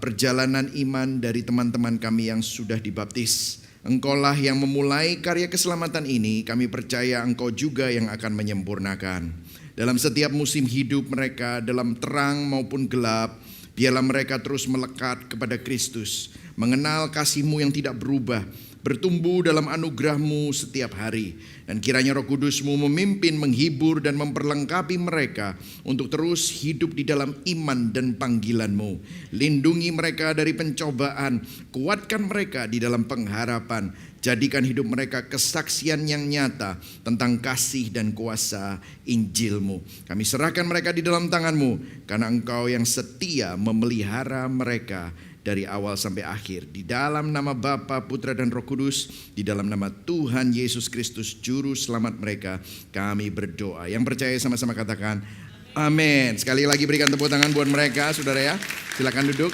perjalanan iman dari teman-teman kami yang sudah dibaptis. Engkaulah yang memulai karya keselamatan ini, kami percaya Engkau juga yang akan menyempurnakan. Dalam setiap musim hidup mereka, dalam terang maupun gelap, biarlah mereka terus melekat kepada Kristus, mengenal kasih-Mu yang tidak berubah, bertumbuh dalam anugerah-Mu setiap hari. Dan kiranya Roh Kudus-Mu memimpin, menghibur dan memperlengkapi mereka untuk terus hidup di dalam iman dan panggilan-Mu. Lindungi mereka dari pencobaan, kuatkan mereka di dalam pengharapan. Jadikan hidup mereka kesaksian yang nyata tentang kasih dan kuasa Injil-Mu. Kami serahkan mereka di dalam tangan-Mu, karena Engkau yang setia memelihara mereka dari awal sampai akhir. Di dalam nama Bapa, Putra dan Roh Kudus, di dalam nama Tuhan Yesus Kristus, Juru Selamat mereka, kami berdoa. Yang percaya sama-sama katakan amin. Sekali lagi berikan tepuk tangan buat mereka saudara ya. Silakan duduk.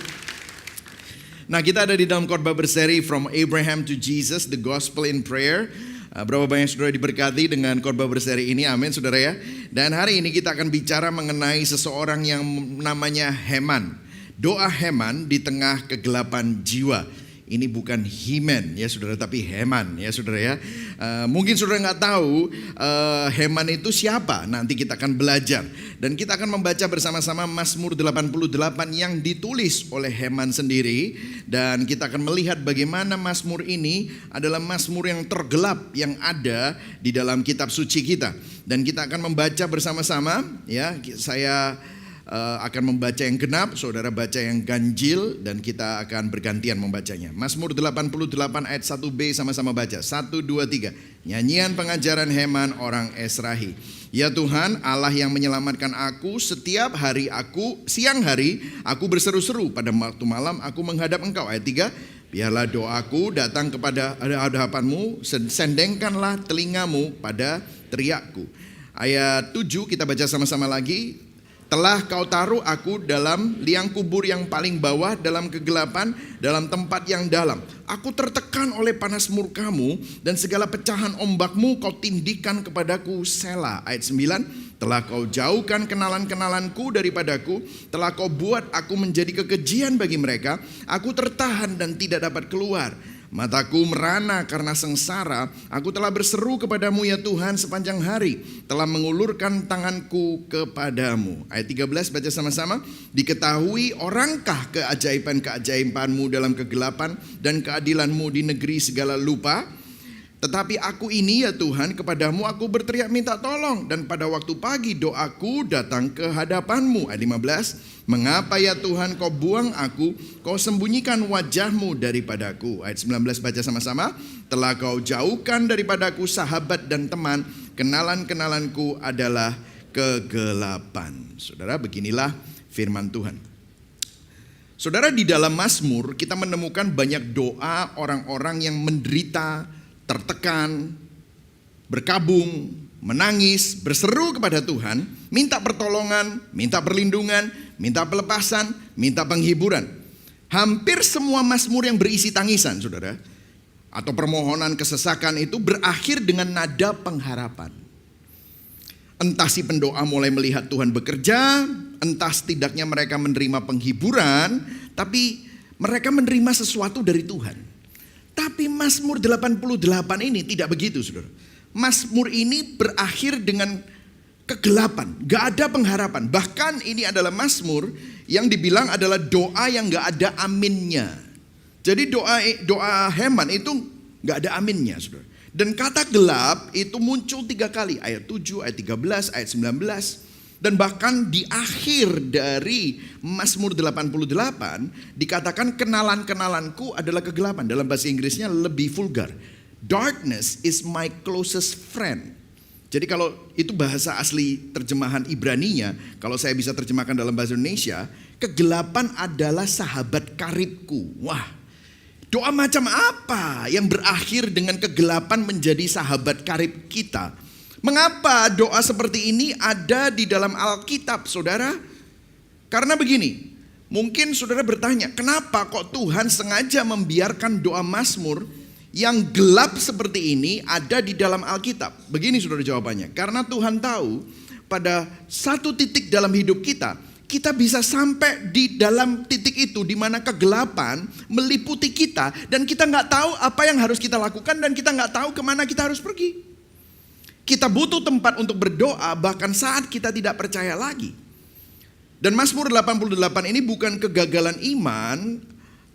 Nah, kita ada di dalam khotbah berseri From Abraham to Jesus, The Gospel in Prayer. Berapa banyak saudara diberkati dengan khotbah berseri ini, amin saudara ya. Dan hari ini kita akan bicara mengenai seseorang yang namanya Heman. Doa Heman di tengah kegelapan jiwa. Ini bukan He-Man ya saudara, tapi Heman ya saudara ya. Mungkin saudara nggak tahu Heman itu siapa. Nanti kita akan belajar. Dan kita akan membaca bersama-sama Mazmur 88 yang ditulis oleh Heman sendiri. Dan kita akan melihat bagaimana Mazmur ini adalah Mazmur yang tergelap yang ada di dalam kitab suci kita. Dan kita akan membaca bersama-sama ya. Saya akan membaca yang genap, saudara baca yang ganjil, dan kita akan bergantian membacanya. Mazmur 88 ayat 1b sama-sama baca. 1, 2, 3. Nyanyian pengajaran Heman orang Esrahi. Ya Tuhan, Allah yang menyelamatkan aku, setiap hari siang hari aku berseru-seru, pada waktu malam aku menghadap Engkau. Ayat 3. Biarlah doaku datang kepada hadapan-Mu, sendengkanlah telingamu pada teriakku. Ayat 7 kita baca sama-sama lagi. Telah Kau taruh aku dalam liang kubur yang paling bawah, dalam kegelapan, dalam tempat yang dalam. Aku tertekan oleh panas murka-Mu, dan segala pecahan ombak-Mu Kau tindihkan kepadaku. Selah. Ayat 9. Telah Kau jauhkan kenalan-kenalanku daripadaku, telah Kau buat aku menjadi kekejian bagi mereka. Aku tertahan dan tidak dapat keluar. Mataku merana karena sengsara. Aku telah berseru kepadamu ya Tuhan sepanjang hari, telah mengulurkan tanganku kepadamu. Ayat 13 baca sama-sama. Diketahui orangkah keajaiban-keajaibanmu dalam kegelapan, dan keadilanmu di negeri segala lupa? Tetapi aku ini ya Tuhan, kepadamu aku berteriak minta tolong, dan pada waktu pagi doaku datang ke hadapan-Mu. Ayat 15. Mengapa ya Tuhan Kau buang aku, Kau sembunyikan wajah-Mu daripadaku? Ayat 19 baca sama-sama. Telah Kau jauhkan daripadaku sahabat dan teman, kenalan-kenalanku adalah kegelapan. Saudara, beginilah firman Tuhan. Saudara, di dalam Mazmur kita menemukan banyak doa orang-orang yang menderita, tertekan, berkabung, menangis, berseru kepada Tuhan, minta pertolongan, minta perlindungan, minta pelepasan, minta penghiburan. Hampir semua mazmur yang berisi tangisan, saudara, atau permohonan kesesakan itu berakhir dengan nada pengharapan. Entah si pendoa mulai melihat Tuhan bekerja, entah setidaknya mereka menerima penghiburan, tapi Mereka menerima sesuatu dari Tuhan. Tapi Mazmur 88 ini tidak begitu, saudara. Mazmur ini berakhir dengan kegelapan, gak ada pengharapan. Bahkan ini adalah Mazmur yang dibilang adalah doa yang gak ada aminnya. Jadi doa Heman itu gak ada aminnya, saudara. Dan kata gelap itu muncul 3 kali, ayat 7, ayat 13, ayat 19. Dan bahkan di akhir dari Mazmur 88 dikatakan kenalan-kenalanku adalah kegelapan. Dalam bahasa Inggrisnya lebih vulgar. Darkness is my closest friend. Jadi kalau itu bahasa asli terjemahan Ibraninya, kalau saya bisa terjemahkan dalam bahasa Indonesia, kegelapan adalah sahabat karibku. Wah, doa macam apa yang berakhir dengan kegelapan menjadi sahabat karib kita? Mengapa doa seperti ini ada di dalam Alkitab, saudara? Karena begini, mungkin saudara bertanya, kenapa kok Tuhan sengaja membiarkan doa Mazmur yang gelap seperti ini ada di dalam Alkitab? Begini saudara jawabannya, karena Tuhan tahu pada satu titik dalam hidup kita, kita bisa sampai di dalam titik itu di mana kegelapan meliputi kita dan kita nggak tahu apa yang harus kita lakukan dan kita nggak tahu kemana kita harus pergi. Kita butuh tempat untuk berdoa bahkan saat kita tidak percaya lagi. Dan Mazmur 88 ini bukan kegagalan iman,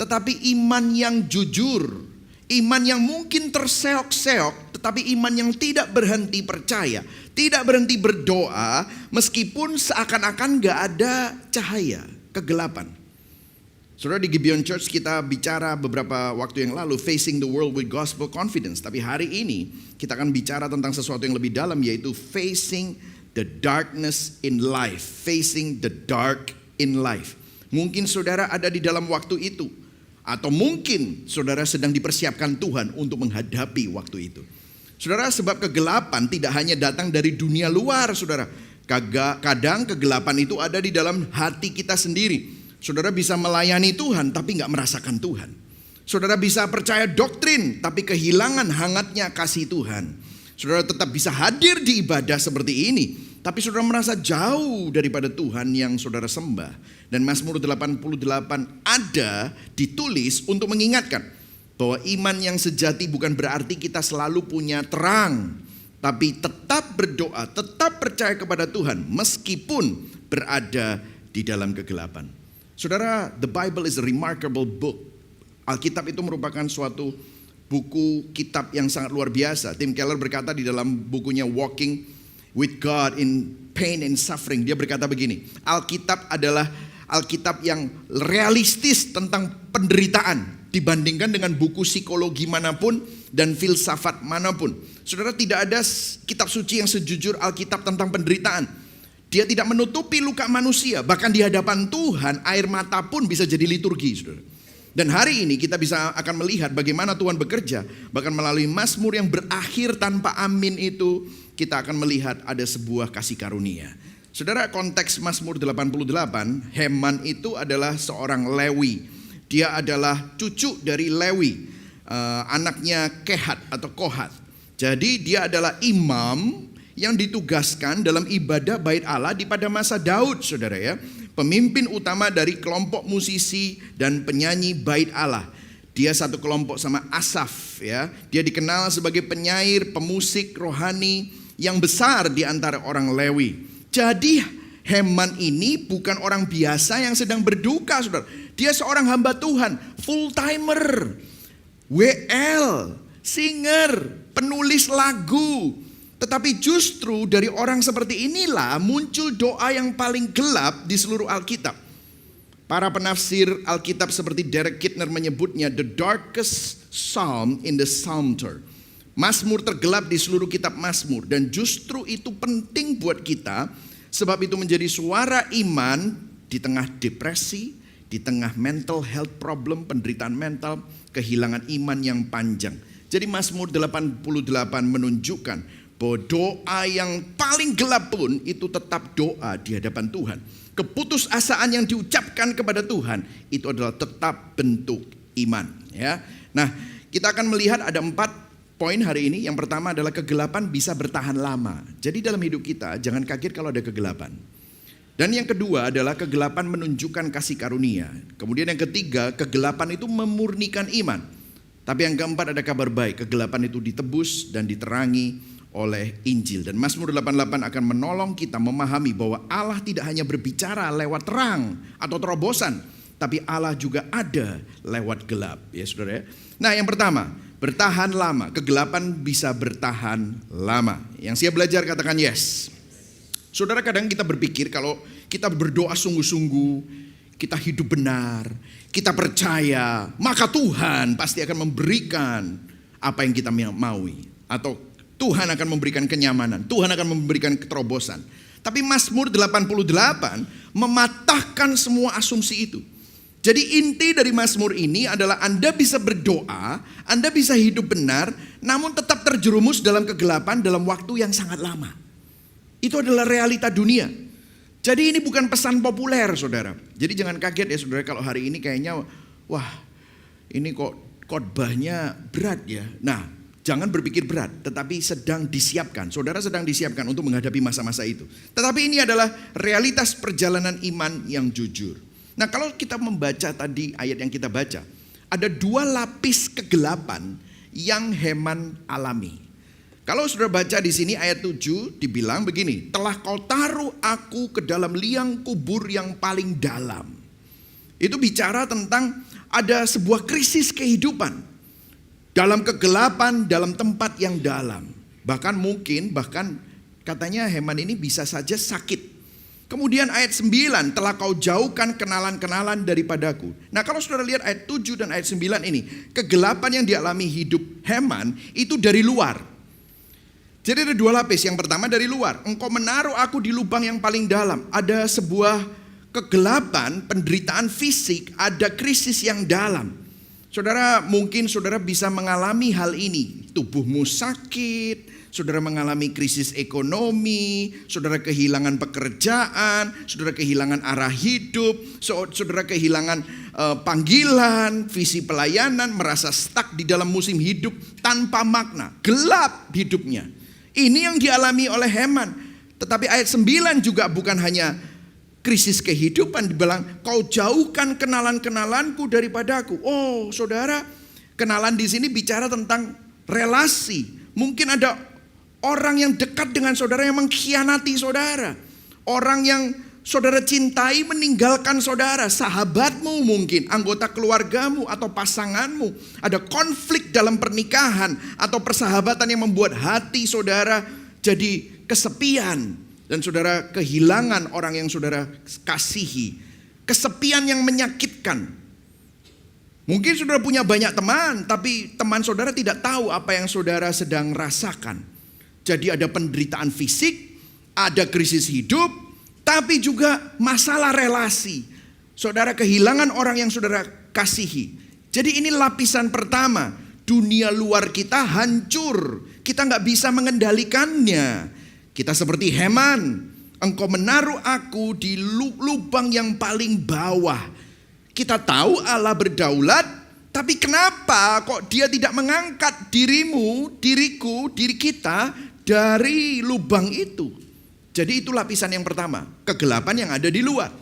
tetapi iman yang jujur. Iman yang mungkin terseok-seok, tetapi iman yang tidak berhenti percaya, tidak berhenti berdoa, meskipun seakan-akan gak ada cahaya, kegelapan. Saudara, di Gibeon Church kita bicara beberapa waktu yang lalu, facing the world with gospel confidence. Tapi hari ini kita akan bicara tentang sesuatu yang lebih dalam, yaitu facing the darkness in life. Facing the dark in life. Mungkin saudara ada di dalam waktu itu. Atau mungkin saudara sedang dipersiapkan Tuhan untuk menghadapi waktu itu. Saudara, sebab kegelapan tidak hanya datang dari dunia luar, saudara. Kadang kegelapan itu ada di dalam hati kita sendiri. Saudara bisa melayani Tuhan tapi gak merasakan Tuhan. Saudara bisa percaya doktrin tapi kehilangan hangatnya kasih Tuhan. Saudara tetap bisa hadir di ibadah seperti ini, tapi saudara merasa jauh daripada Tuhan yang saudara sembah. Dan Mazmur 88 ada ditulis untuk mengingatkan bahwa iman yang sejati bukan berarti kita selalu punya terang, tapi tetap berdoa, tetap percaya kepada Tuhan meskipun berada di dalam kegelapan. Saudara, the Bible is a remarkable book. Alkitab itu merupakan suatu buku kitab yang sangat luar biasa. Tim Keller berkata di dalam bukunya Walking with God in Pain and Suffering, dia berkata begini, Alkitab adalah Alkitab yang realistis tentang penderitaan dibandingkan dengan buku psikologi manapun dan filsafat manapun. Saudara, tidak ada kitab suci yang sejujur Alkitab tentang penderitaan. Dia tidak menutupi luka manusia, bahkan di hadapan Tuhan air mata pun bisa jadi liturgi, saudara. Dan hari ini kita akan melihat bagaimana Tuhan bekerja, bahkan melalui Mazmur yang berakhir tanpa amin itu, kita akan melihat ada sebuah kasih karunia. Saudara, konteks Mazmur 88, Heman itu adalah seorang Lewi. Dia adalah cucu dari Lewi, anaknya Kehat atau Kohat. Jadi dia adalah imam yang ditugaskan dalam ibadah bait Allah di pada masa Daud, saudara ya. Pemimpin utama dari kelompok musisi dan penyanyi bait Allah. Dia satu kelompok sama Asaf ya. Dia dikenal sebagai penyair, pemusik rohani yang besar di antara orang Lewi. Jadi Heman ini bukan orang biasa yang sedang berduka, saudara. Dia seorang hamba Tuhan, full timer, WL, singer, penulis lagu. Tetapi justru dari orang seperti inilah muncul doa yang paling gelap di seluruh Alkitab. Para penafsir Alkitab seperti Derek Kidner menyebutnya the darkest psalm in the Psalter. Mazmur tergelap di seluruh kitab Mazmur, dan justru itu penting buat kita sebab itu menjadi suara iman di tengah depresi, di tengah mental health problem, penderitaan mental, kehilangan iman yang panjang. Jadi Mazmur 88 menunjukkan bahwa doa yang paling gelap pun itu tetap doa di hadapan Tuhan. Keputusasaan yang diucapkan kepada Tuhan itu adalah tetap bentuk iman ya. Nah, kita akan melihat ada 4 poin hari ini. Yang pertama adalah kegelapan bisa bertahan lama. Jadi dalam hidup kita jangan kaget kalau ada kegelapan. Dan yang kedua adalah kegelapan menunjukkan kasih karunia. Kemudian yang ketiga, kegelapan itu memurnikan iman. Tapi yang keempat ada kabar baik, kegelapan itu ditebus dan diterangi oleh Injil. Dan Mazmur 88 akan menolong kita memahami bahwa Allah tidak hanya berbicara lewat terang atau terobosan, tapi Allah juga ada lewat gelap, ya saudara. Nah, yang pertama, bertahan lama. Kegelapan bisa bertahan lama. Yang siap belajar katakan yes. Saudara, kadang kita berpikir kalau kita berdoa sungguh-sungguh, kita hidup benar, kita percaya, maka Tuhan pasti akan memberikan apa yang kita maui. Atau Tuhan akan memberikan kenyamanan, Tuhan akan memberikan keterobosan. Tapi Mazmur 88 mematahkan semua asumsi itu. Jadi inti dari Mazmur ini adalah Anda bisa berdoa, Anda bisa hidup benar, namun tetap terjerumus dalam kegelapan dalam waktu yang sangat lama. Itu adalah realita dunia. Jadi ini bukan pesan populer, saudara. Jadi jangan kaget ya saudara kalau hari ini kayaknya, wah ini kok khotbahnya berat ya. Nah, jangan berpikir berat, tetapi sedang disiapkan. Saudara sedang disiapkan untuk menghadapi masa-masa itu. Tetapi ini adalah realitas perjalanan iman yang jujur. Nah, kalau kita membaca tadi ayat yang kita baca, ada dua lapis kegelapan yang Heman alami. Kalau saudara baca di sini ayat 7 dibilang begini, telah kau taruh aku ke dalam liang kubur yang paling dalam. Itu bicara tentang ada sebuah krisis kehidupan. Dalam kegelapan, dalam tempat yang dalam. Bahkan katanya Heman ini bisa saja sakit. Kemudian ayat 9, telah kau jauhkan kenalan-kenalan daripadaku. Nah, kalau saudara lihat ayat 7 dan ayat 9 ini, kegelapan yang dialami hidup Heman itu dari luar. Jadi ada dua lapis, yang pertama dari luar. Engkau menaruh aku di lubang yang paling dalam. Ada sebuah kegelapan, penderitaan fisik, ada krisis yang dalam. Saudara, mungkin saudara bisa mengalami hal ini. Tubuhmu sakit, saudara mengalami krisis ekonomi, saudara kehilangan pekerjaan, saudara kehilangan arah hidup, saudara kehilangan panggilan, visi pelayanan, merasa stuck di dalam musim hidup tanpa makna, gelap hidupnya. Ini yang dialami oleh Heman. Tetapi ayat 9 juga bukan hanya krisis kehidupan, dibilang kau jauhkan kenalan-kenalanku daripadaku. Oh, saudara, kenalan di sini bicara tentang relasi. Mungkin ada orang yang dekat dengan saudara yang mengkhianati saudara. Orang yang saudara cintai meninggalkan saudara, sahabatmu mungkin, anggota keluargamu atau pasanganmu. Ada konflik dalam pernikahan atau persahabatan yang membuat hati saudara jadi kesepian. Dan saudara kehilangan orang yang saudara kasihi. Kesepian yang menyakitkan. Mungkin saudara punya banyak teman, tapi teman saudara tidak tahu apa yang saudara sedang rasakan. Jadi ada penderitaan fisik, ada krisis hidup, tapi juga masalah relasi. Saudara kehilangan orang yang saudara kasihi. Jadi ini lapisan pertama. Dunia luar kita hancur. Kita gak bisa mengendalikannya. Kita seperti Heman. Engkau menaruh aku di lubang yang paling bawah. Kita tahu Allah berdaulat. Tapi kenapa kok dia tidak mengangkat dirimu, diriku, diri kita dari lubang itu? Jadi itu lapisan yang pertama, kegelapan yang ada di luar.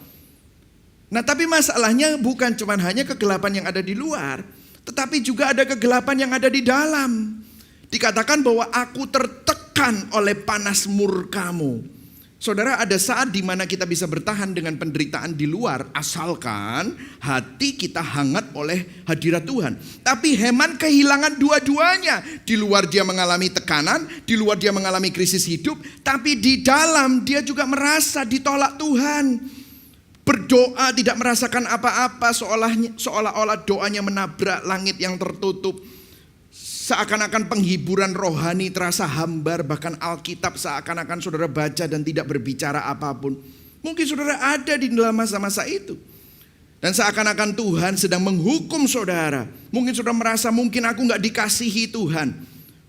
Nah, tapi masalahnya bukan cuma hanya kegelapan yang ada di luar, tetapi juga ada kegelapan yang ada di dalam. Dikatakan bahwa aku tertekan oleh panas murkamu. Saudara, ada saat di mana kita bisa bertahan dengan penderitaan di luar, asalkan hati kita hangat oleh hadirat Tuhan. Tapi Heman kehilangan dua-duanya. Di luar dia mengalami tekanan, di luar dia mengalami krisis hidup, tapi di dalam dia juga merasa ditolak Tuhan. Berdoa tidak merasakan apa-apa, seolah-olah doanya menabrak langit yang tertutup. Seakan-akan penghiburan rohani terasa hambar, bahkan Alkitab seakan-akan saudara baca dan tidak berbicara apapun. Mungkin saudara ada di dalam masa-masa itu. Dan seakan-akan Tuhan sedang menghukum saudara. Mungkin saudara merasa mungkin aku gak dikasihi Tuhan.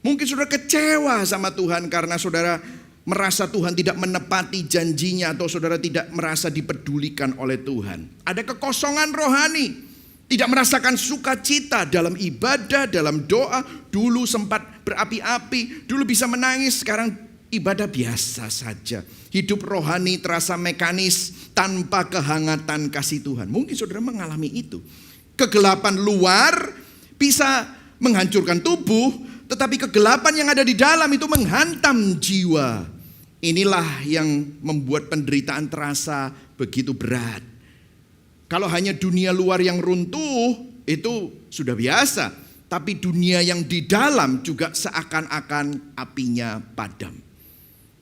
Mungkin saudara kecewa sama Tuhan karena saudara merasa Tuhan tidak menepati janjinya, atau saudara tidak merasa dipedulikan oleh Tuhan. Ada kekosongan rohani. Tidak merasakan sukacita dalam ibadah, dalam doa. Dulu sempat berapi-api, dulu bisa menangis, sekarang ibadah biasa saja. Hidup rohani terasa mekanis tanpa kehangatan kasih Tuhan. Mungkin saudara mengalami itu. Kegelapan luar bisa menghancurkan tubuh, tetapi kegelapan yang ada di dalam itu menghantam jiwa. Inilah yang membuat penderitaan terasa begitu berat. Kalau hanya dunia luar yang runtuh, itu sudah biasa. Tapi dunia yang di dalam juga seakan-akan apinya padam.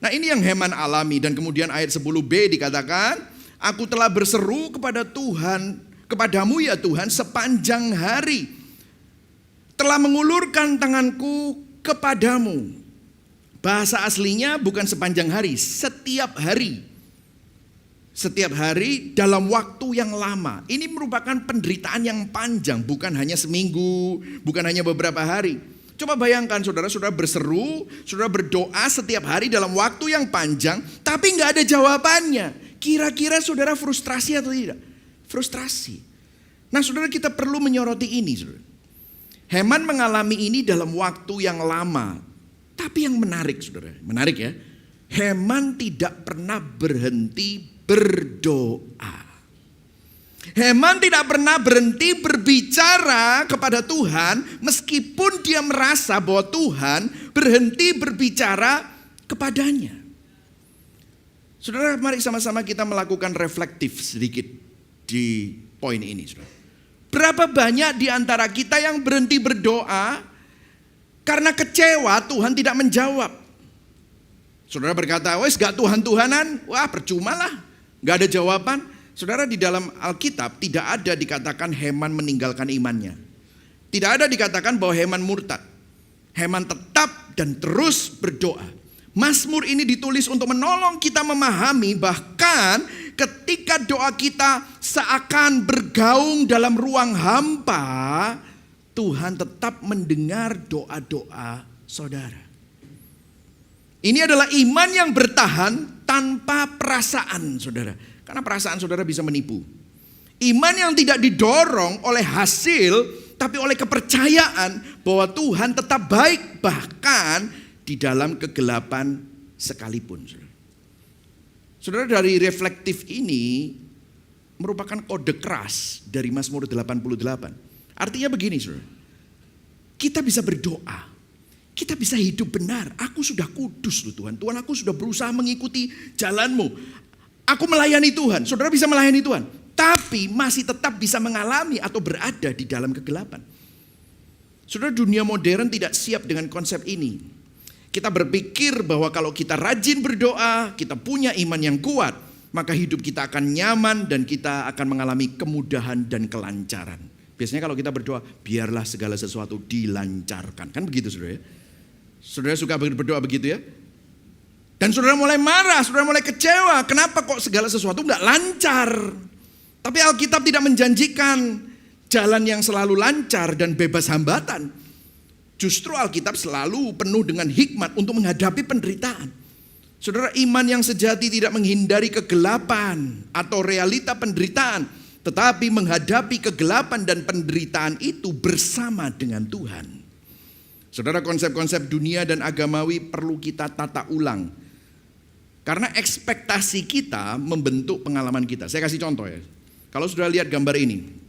Nah, ini yang Heman alami. Dan kemudian ayat 10b dikatakan, aku telah berseru kepada Tuhan, kepadamu ya Tuhan sepanjang hari. Telah mengulurkan tanganku kepadamu. Bahasa aslinya bukan sepanjang hari, setiap hari. Setiap hari dalam waktu yang lama. Ini merupakan penderitaan yang panjang, bukan hanya seminggu, bukan hanya beberapa hari. Coba bayangkan saudara-saudara berseru, saudara berdoa setiap hari dalam waktu yang panjang, tapi nggak ada jawabannya. Kira-kira saudara frustrasi atau tidak? Frustrasi. Nah, saudara, kita perlu menyoroti ini, saudara. Heman mengalami ini dalam waktu yang lama. Tapi yang menarik, saudara, menarik ya. Heman tidak pernah berhenti berdoa. Heman tidak pernah berhenti berbicara kepada Tuhan meskipun dia merasa bahwa Tuhan berhenti berbicara kepadanya. Saudara, mari sama-sama kita melakukan reflektif sedikit di poin ini, saudara. Berapa banyak di antara kita yang berhenti berdoa karena kecewa Tuhan tidak menjawab. Saudara berkata, wes gak Tuhan-Tuhanan, wah percuma lah, gak ada jawaban. Saudara, di dalam Alkitab tidak ada dikatakan Heman meninggalkan imannya. Tidak ada dikatakan bahwa Heman murtad. Heman tetap dan terus berdoa. Mazmur ini ditulis untuk menolong kita memahami bahkan ketika doa kita seakan bergaung dalam ruang hampa, Tuhan tetap mendengar doa-doa saudara. Ini adalah iman yang bertahan tanpa perasaan, saudara. Karena perasaan saudara bisa menipu. Iman yang tidak didorong oleh hasil, tapi oleh kepercayaan bahwa Tuhan tetap baik bahkan di dalam kegelapan sekalipun. Saudara, dari reflektif ini merupakan kode keras dari Mazmur 88. Artinya begini, saudara. Kita bisa berdoa. Kita bisa hidup benar. Aku sudah kudus loh Tuhan. Tuhan, aku sudah berusaha mengikuti jalanmu. Aku melayani Tuhan. Saudara bisa melayani Tuhan. Tapi masih tetap bisa mengalami atau berada di dalam kegelapan. Saudara, dunia modern tidak siap dengan konsep ini. Kita berpikir bahwa kalau kita rajin berdoa, kita punya iman yang kuat, maka hidup kita akan nyaman dan kita akan mengalami kemudahan dan kelancaran. Biasanya kalau kita berdoa, biarlah segala sesuatu dilancarkan. Kan begitu, saudara ya? Saudara suka berdoa begitu ya? Dan saudara mulai marah, saudara mulai kecewa. Kenapa kok segala sesuatu enggak lancar? Tapi Alkitab tidak menjanjikan jalan yang selalu lancar dan bebas hambatan. Justru Alkitab selalu penuh dengan hikmat untuk menghadapi penderitaan. Saudara, iman yang sejati tidak menghindari kegelapan atau realita penderitaan, tetapi menghadapi kegelapan dan penderitaan itu bersama dengan Tuhan. Saudara, konsep-konsep dunia dan agamawi perlu kita tata ulang. Karena ekspektasi kita membentuk pengalaman kita. Saya kasih contoh ya. Kalau sudah lihat gambar ini.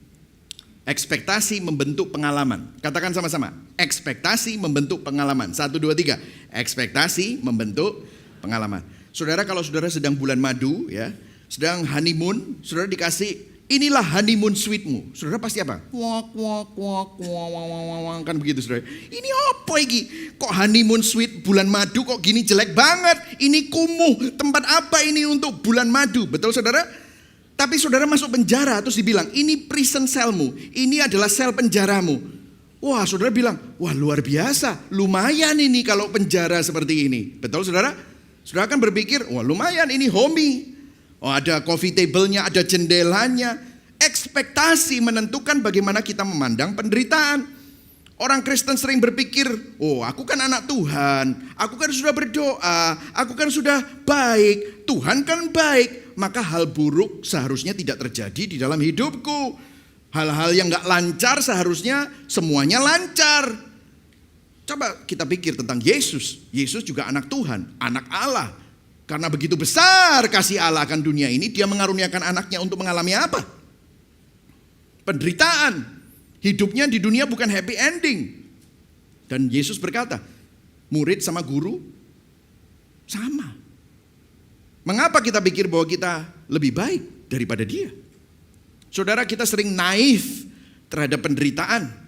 Ekspektasi membentuk pengalaman. Katakan sama-sama. Ekspektasi membentuk pengalaman. 1, 2, 3. Ekspektasi membentuk pengalaman. Saudara, kalau saudara sedang bulan madu ya, sedang honeymoon, saudara dikasih inilah honeymoon suite-mu. Saudara pasti apa? Kan begitu, saudara. Ini apa ini? Kok honeymoon suite bulan madu kok gini jelek banget? Ini kumuh. Tempat apa ini untuk bulan madu? Betul, saudara? Tapi saudara masuk penjara terus dibilang, ini prison cell-mu. Ini adalah sel penjaramu. Wah, saudara bilang, wah luar biasa. Lumayan ini kalau penjara seperti ini. Betul, saudara? Saudara kan berpikir, wah lumayan ini homey. Oh, ada coffee table-nya, ada jendelanya. Ekspektasi menentukan bagaimana kita memandang penderitaan. Orang Kristen sering berpikir, oh aku kan anak Tuhan, aku kan sudah berdoa, aku kan sudah baik, Tuhan kan baik, maka hal buruk seharusnya tidak terjadi di dalam hidupku. Hal-hal yang gak lancar seharusnya semuanya lancar. Coba kita pikir tentang Yesus. Yesus juga anak Tuhan, anak Allah. Karena begitu besar kasih Allah akan dunia ini, dia mengaruniakan anaknya untuk mengalami apa? Penderitaan. Hidupnya di dunia bukan happy ending. Dan Yesus berkata, murid sama guru sama. Mengapa kita pikir bahwa kita lebih baik daripada dia? Saudara, kita sering naif terhadap penderitaan.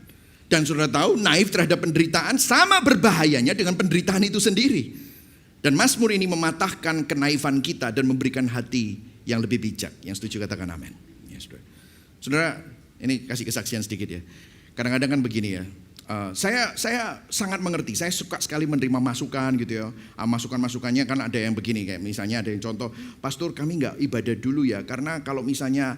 Dan saudara tahu, naif terhadap penderitaan sama berbahayanya dengan penderitaan itu sendiri. Dan Mazmur ini mematahkan kenaifan kita dan memberikan hati yang lebih bijak. Yang setuju katakan amin. Ya, saudara. Saudara, ini kasih kesaksian sedikit ya. Kadang-kadang kan begini ya. Saya sangat mengerti. Saya suka sekali menerima masukan gitu ya. Masukan-masukannya kan ada yang begini, kayak misalnya ada yang contoh, pastor kami nggak ibadah dulu ya, karena kalau misalnya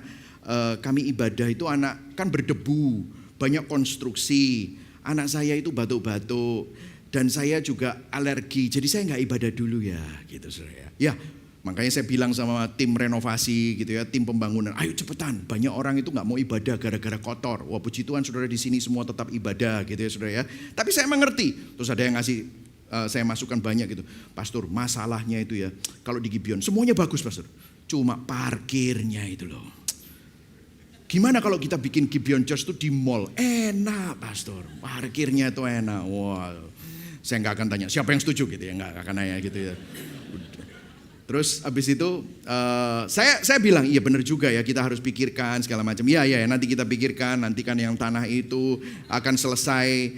kami ibadah itu anak kan berdebu, banyak konstruksi, anak saya itu batuk-batuk, dan saya juga alergi, jadi saya nggak ibadah dulu ya, gitu saudara. Ya, makanya saya bilang sama tim renovasi gitu ya, tim pembangunan, ayo cepetan, banyak orang itu nggak mau ibadah gara-gara kotor. Wah puji Tuhan saudara, di sini semua tetap ibadah gitu ya saudara ya. Tapi saya mengerti, terus ada yang ngasih saya masukan banyak gitu, pastor masalahnya itu ya, kalau di Gibeon semuanya bagus pastor, cuma parkirnya itu loh. Gimana kalau kita bikin Gibeon Church itu di mall? Enak pastor, parkirnya itu enak. Wah, saya nggak akan tanya siapa yang setuju gitu ya, nggak akan nanya gitu ya. Terus abis itu saya bilang iya benar juga ya, kita harus pikirkan segala macam. Iya nanti kita pikirkan, nanti kan yang tanah itu akan selesai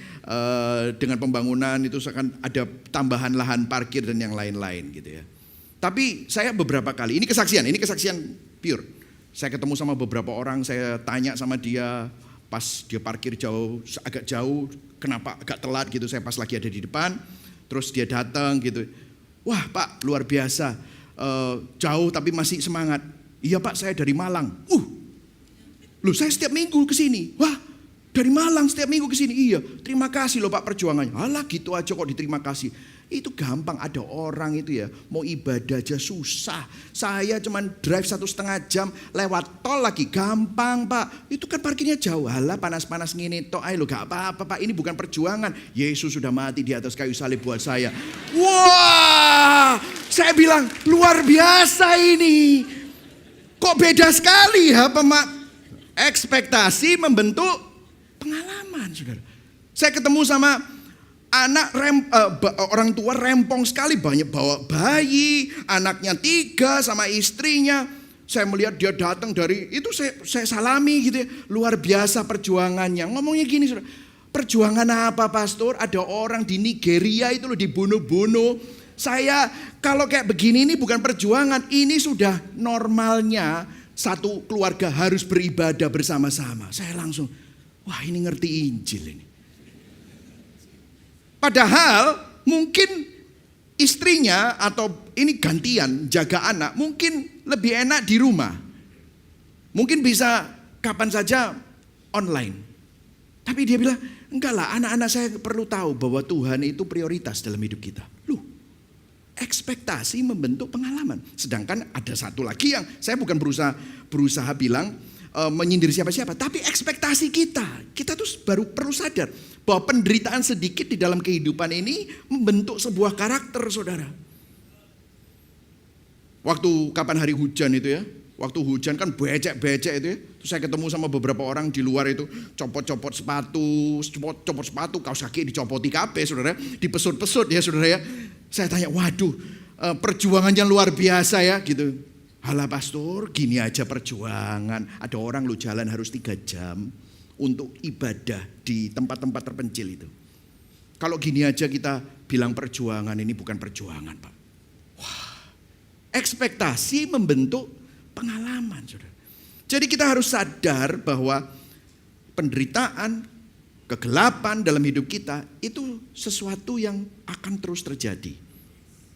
dengan pembangunan, itu akan ada tambahan lahan parkir dan yang lain-lain gitu ya. Tapi saya beberapa kali, ini kesaksian pure. Saya ketemu sama beberapa orang, saya tanya sama dia pas dia parkir agak jauh, kenapa agak telat gitu, saya pas lagi ada di depan, terus dia datang gitu. Wah Pak luar biasa, jauh tapi masih semangat. Iya Pak saya dari Malang. Loh saya setiap minggu ke sini. Wah dari Malang setiap minggu ke sini. Iya terima kasih loh Pak perjuangannya. Alah gitu aja kok diterima kasih. Itu gampang, ada orang itu ya mau ibadah aja susah. Saya cuman drive 1,5 jam lewat tol lagi, gampang Pak. Itu kan parkirnya jauh, halah panas-panas ngini tok ayo lo, gak apa-apa Pak, ini bukan perjuangan. Yesus sudah mati di atas kayu salib buat saya. Wah, saya bilang luar biasa ini. Kok beda sekali ya ekspektasi membentuk pengalaman saudara. Saya ketemu sama anak orang tua rempong sekali, banyak bawa bayi, anaknya 3 sama istrinya. Saya melihat dia datang dari itu, saya salami gitu ya. Luar biasa perjuangannya. Ngomongnya gini saudara, perjuangan apa pastor? Ada orang di Nigeria itu loh dibunuh-bunuh. Saya kalau kayak begini ini bukan perjuangan, ini sudah normalnya satu keluarga harus beribadah bersama-sama. Saya langsung, wah ini ngerti Injil ini. Padahal mungkin istrinya atau ini gantian jaga anak mungkin lebih enak di rumah. Mungkin bisa kapan saja online. Tapi dia bilang, enggak lah anak-anak saya perlu tahu bahwa Tuhan itu prioritas dalam hidup kita. Loh, ekspektasi membentuk pengalaman. Sedangkan ada satu lagi yang saya bukan berusaha bilang menyindir siapa-siapa, tapi ekspektasi kita tuh baru perlu sadar bahwa penderitaan sedikit di dalam kehidupan ini membentuk sebuah karakter saudara. Waktu kapan hari hujan itu ya, waktu hujan kan becek-becek itu ya, terus saya ketemu sama beberapa orang di luar itu copot sepatu, kaos kaki dicopoti kabeh saudara, dipesut-pesut ya saudara ya. Saya tanya, waduh perjuangannya luar biasa ya gitu. Halah pastor, gini aja perjuangan. Ada orang lu jalan harus 3 jam untuk ibadah di tempat-tempat terpencil itu. Kalau gini aja kita bilang perjuangan, ini bukan perjuangan Pak. Wah, ekspektasi membentuk pengalaman saudara. Jadi kita harus sadar bahwa penderitaan, kegelapan dalam hidup kita itu sesuatu yang akan terus terjadi.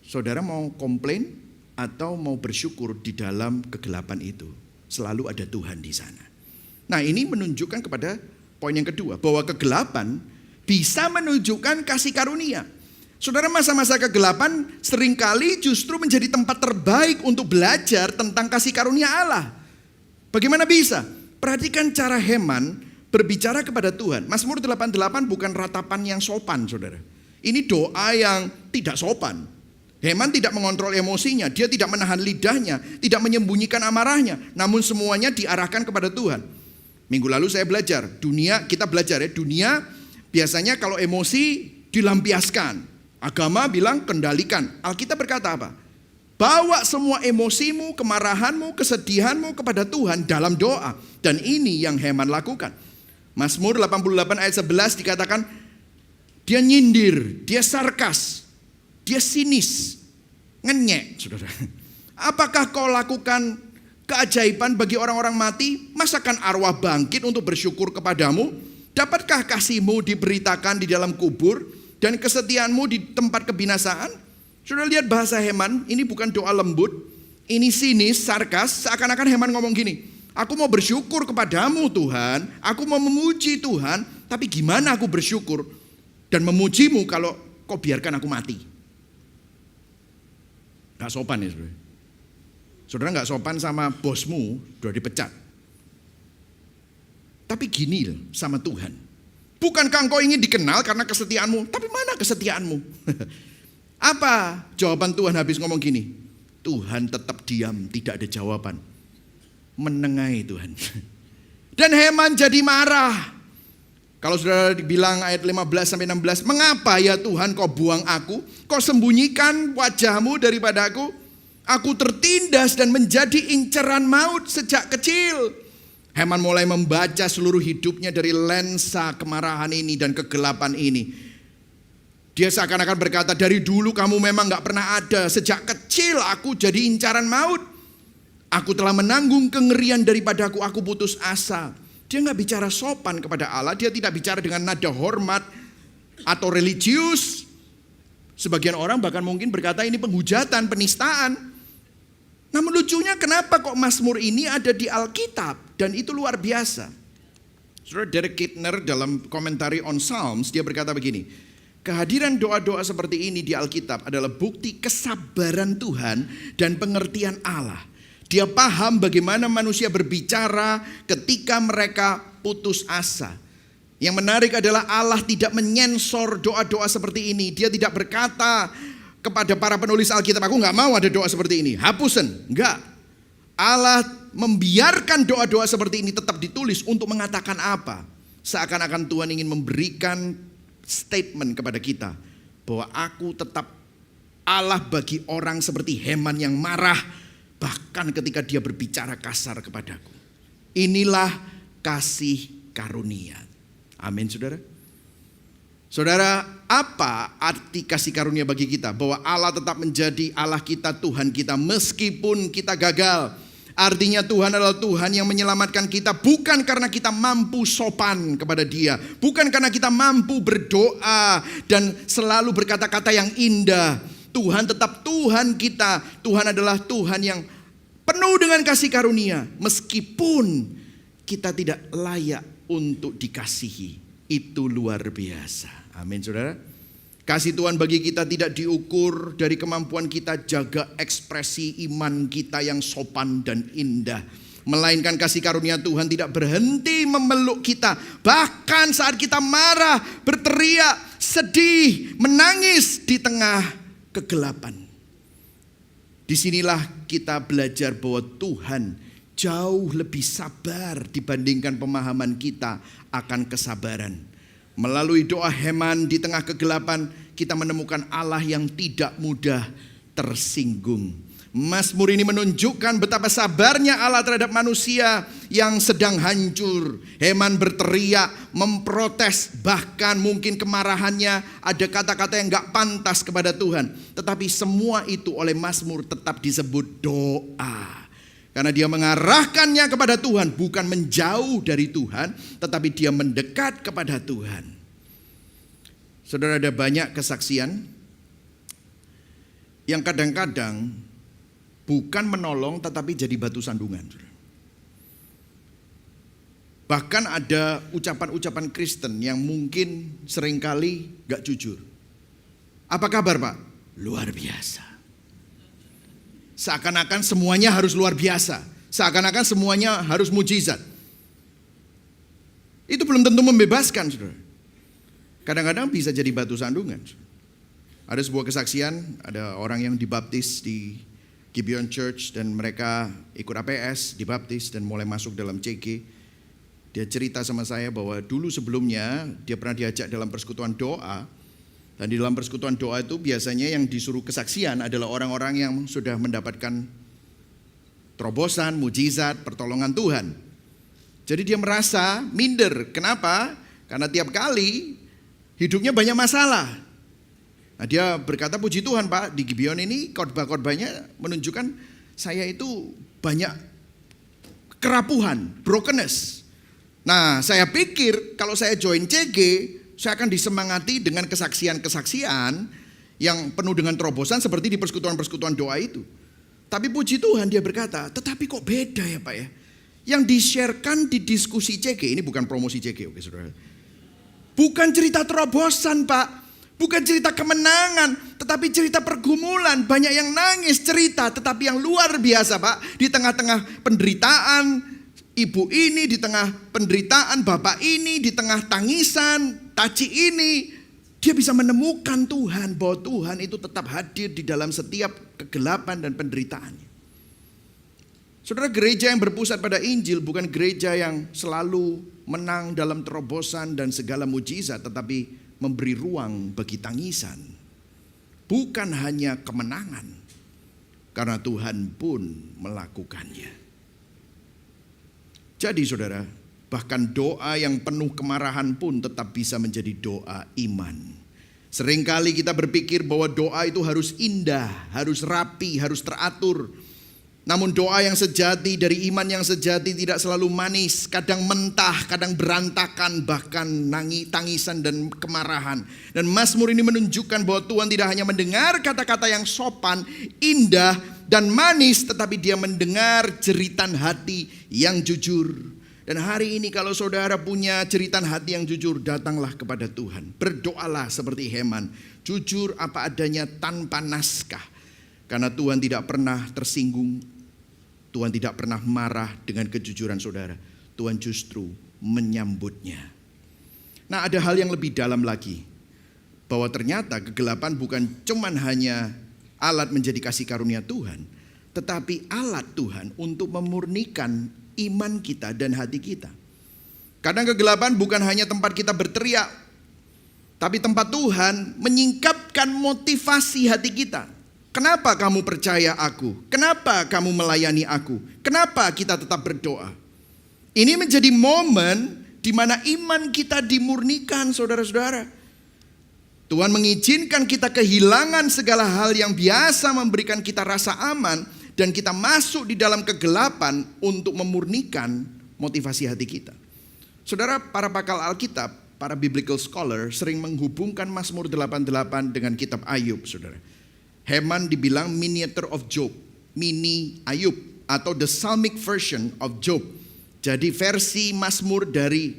Saudara mau komplain atau mau bersyukur di dalam kegelapan itu, selalu ada Tuhan di sana. Nah ini menunjukkan kepada poin yang kedua, bahwa kegelapan bisa menunjukkan kasih karunia. Saudara, masa-masa kegelapan seringkali justru menjadi tempat terbaik untuk belajar tentang kasih karunia Allah. Bagaimana bisa? Perhatikan cara Heman berbicara kepada Tuhan. Mazmur 88 bukan ratapan yang sopan saudara. Ini doa yang tidak sopan. Heman tidak mengontrol emosinya, dia tidak menahan lidahnya, tidak menyembunyikan amarahnya, namun semuanya diarahkan kepada Tuhan. Minggu lalu saya belajar, kita belajar ya, dunia biasanya kalau emosi dilampiaskan. Agama bilang kendalikan. Alkitab berkata apa? Bawa semua emosimu, kemarahanmu, kesedihanmu kepada Tuhan dalam doa. Dan ini yang Heman lakukan. Mazmur 88 ayat 11 dikatakan, dia nyindir, dia sarkas, dia sinis, ngenyek, saudara. Apakah kau lakukan keajaiban bagi orang-orang mati? Masakan arwah bangkit untuk bersyukur kepadamu? Dapatkah kasihmu diberitakan di dalam kubur dan kesetiaanmu di tempat kebinasaan? Sudah lihat bahasa Heman, ini bukan doa lembut, ini sinis, sarkas, seakan-akan Heman ngomong gini, aku mau bersyukur kepadamu Tuhan, aku mau memuji Tuhan, tapi gimana aku bersyukur dan memujimu kalau kau biarkan aku mati? Gak sopan ya saudara. Saudara gak sopan sama bosmu, sudah dipecat. Tapi gini loh sama Tuhan, bukankah engkau ingin dikenal karena kesetiaanmu? Tapi mana kesetiaanmu? Apa jawaban Tuhan habis ngomong gini? Tuhan tetap diam, tidak ada jawaban. Menengahi Tuhan. Dan Heman jadi marah. Kalau sudah dibilang ayat 15-16, mengapa ya Tuhan kau buang aku? Kau sembunyikan wajahmu daripada aku? Aku tertindas dan menjadi inceran maut sejak kecil. Heman mulai membaca seluruh hidupnya dari lensa kemarahan ini dan kegelapan ini. Dia seakan-akan berkata, dari dulu kamu memang gak pernah ada. Sejak kecil aku jadi incaran maut. Aku telah menanggung kengerian daripadaku, aku putus asa. Dia gak bicara sopan kepada Allah. Dia tidak bicara dengan nada hormat atau religius. Sebagian orang bahkan mungkin berkata ini penghujatan, penistaan. Namun lucunya kenapa kok Mazmur ini ada di Alkitab. Dan itu luar biasa. Saudara Derek Kidner dalam komentari on Psalms, dia berkata begini, kehadiran doa-doa seperti ini di Alkitab adalah bukti kesabaran Tuhan dan pengertian Allah. Dia paham bagaimana manusia berbicara ketika mereka putus asa. Yang menarik adalah Allah tidak menyensor doa-doa seperti ini. Dia tidak berkata kepada para penulis Alkitab, aku gak mau ada doa seperti ini, hapusen. Enggak. Allah membiarkan doa-doa seperti ini tetap ditulis untuk mengatakan apa? Seakan-akan Tuhan ingin memberikan statement kepada kita bahwa aku tetap Allah bagi orang seperti Heman yang marah bahkan ketika dia berbicara kasar kepadaku. Inilah kasih karunia. Amin saudara. Saudara, apa arti kasih karunia bagi kita? Bahwa Allah tetap menjadi Allah kita, Tuhan kita meskipun kita gagal. Artinya Tuhan adalah Tuhan yang menyelamatkan kita bukan karena kita mampu sopan kepada Dia, bukan karena kita mampu berdoa dan selalu berkata-kata yang indah. Tuhan tetap Tuhan kita. Tuhan adalah Tuhan yang penuh dengan kasih karunia meskipun kita tidak layak untuk dikasihi. Itu luar biasa. Amin saudara. Kasih Tuhan bagi kita tidak diukur dari kemampuan kita jaga ekspresi iman kita yang sopan dan indah. Melainkan kasih karunia Tuhan tidak berhenti memeluk kita. Bahkan saat kita marah, berteriak, sedih, menangis di tengah kegelapan. Disinilah kita belajar bahwa Tuhan jauh lebih sabar dibandingkan pemahaman kita akan kesabaran. Melalui doa Heman di tengah kegelapan, kita menemukan Allah yang tidak mudah tersinggung. Mazmur ini menunjukkan betapa sabarnya Allah terhadap manusia yang sedang hancur. Heman berteriak, memprotes, bahkan mungkin kemarahannya ada kata-kata yang gak pantas kepada Tuhan. Tetapi semua itu oleh Mazmur tetap disebut doa. Karena dia mengarahkannya kepada Tuhan, bukan menjauh dari Tuhan, tetapi dia mendekat kepada Tuhan. Saudara, ada banyak kesaksian yang kadang-kadang bukan menolong tetapi jadi batu sandungan. Bahkan ada ucapan-ucapan Kristen yang mungkin seringkali gak jujur. Apa kabar Pak? Luar biasa. Seakan-akan semuanya harus luar biasa. Seakan-akan semuanya harus mujizat. Itu belum tentu membebaskan, saudara. Kadang-kadang bisa jadi batu sandungan. Ada sebuah kesaksian, ada orang yang dibaptis di Gibeon Church dan mereka ikut APS, dibaptis dan mulai masuk dalam CG. Dia cerita sama saya bahwa dulu sebelumnya dia pernah diajak dalam persekutuan doa. Dan di dalam persekutuan doa itu biasanya yang disuruh kesaksian adalah orang-orang yang sudah mendapatkan terobosan, mujizat, pertolongan Tuhan. Jadi dia merasa minder. Kenapa? Karena tiap kali hidupnya banyak masalah. Nah, dia berkata, puji Tuhan Pak, di Gibeon ini khotbah-khotbahnya menunjukkan saya itu banyak kerapuhan, brokenness. Nah, saya pikir kalau saya join CG, saya akan disemangati dengan kesaksian-kesaksian yang penuh dengan terobosan seperti di persekutuan-persekutuan doa itu. Tapi puji Tuhan dia berkata, tetapi kok beda ya Pak ya? Yang di-sharekan di diskusi CG, ini bukan promosi CG, oke saudara. Bukan cerita terobosan Pak. Bukan cerita kemenangan, tetapi cerita pergumulan. Banyak yang nangis cerita, tetapi yang luar biasa Pak. Di tengah-tengah penderitaan ibu ini, di tengah penderitaan bapak ini, di tengah tangisan Taci ini, dia bisa menemukan Tuhan, bahwa Tuhan itu tetap hadir di dalam setiap kegelapan dan penderitaannya. Saudara, gereja yang berpusat pada Injil bukan gereja yang selalu menang dalam terobosan dan segala mujizat, tetapi memberi ruang bagi tangisan. Bukan hanya kemenangan, karena Tuhan pun melakukannya. Jadi saudara, bahkan doa yang penuh kemarahan pun tetap bisa menjadi doa iman. Seringkali kita berpikir bahwa doa itu harus indah, harus rapi, harus teratur. Namun doa yang sejati dari iman yang sejati tidak selalu manis, kadang mentah, kadang berantakan, bahkan tangisan dan kemarahan. Dan Mazmur ini menunjukkan bahwa Tuhan tidak hanya mendengar kata-kata yang sopan, indah dan manis, tetapi dia mendengar jeritan hati yang jujur. Dan hari ini kalau saudara punya jeritan hati yang jujur, datanglah kepada Tuhan. Berdoalah seperti Heman, jujur apa adanya tanpa naskah. Karena Tuhan tidak pernah tersinggung, Tuhan tidak pernah marah dengan kejujuran saudara. Tuhan justru menyambutnya. Nah, ada hal yang lebih dalam lagi. Bahwa ternyata kegelapan bukan cuman hanya alat menjadi kasih karunia Tuhan, tetapi alat Tuhan untuk memurnikan iman kita dan hati kita. Kadang kegelapan bukan hanya tempat kita berteriak, tapi tempat Tuhan menyingkapkan motivasi hati kita. Kenapa kamu percaya aku? Kenapa kamu melayani aku? Kenapa kita tetap berdoa? Ini menjadi momen di mana iman kita dimurnikan, saudara-saudara. Tuhan mengizinkan kita kehilangan segala hal yang biasa memberikan kita rasa aman, dan kita masuk di dalam kegelapan untuk memurnikan motivasi hati kita. Saudara, para pakar Alkitab, para biblical scholar sering menghubungkan Mazmur 88 dengan kitab Ayub, saudara. Heman dibilang miniature of Job, mini Ayub, atau the Psalmic version of Job. Jadi versi Mazmur dari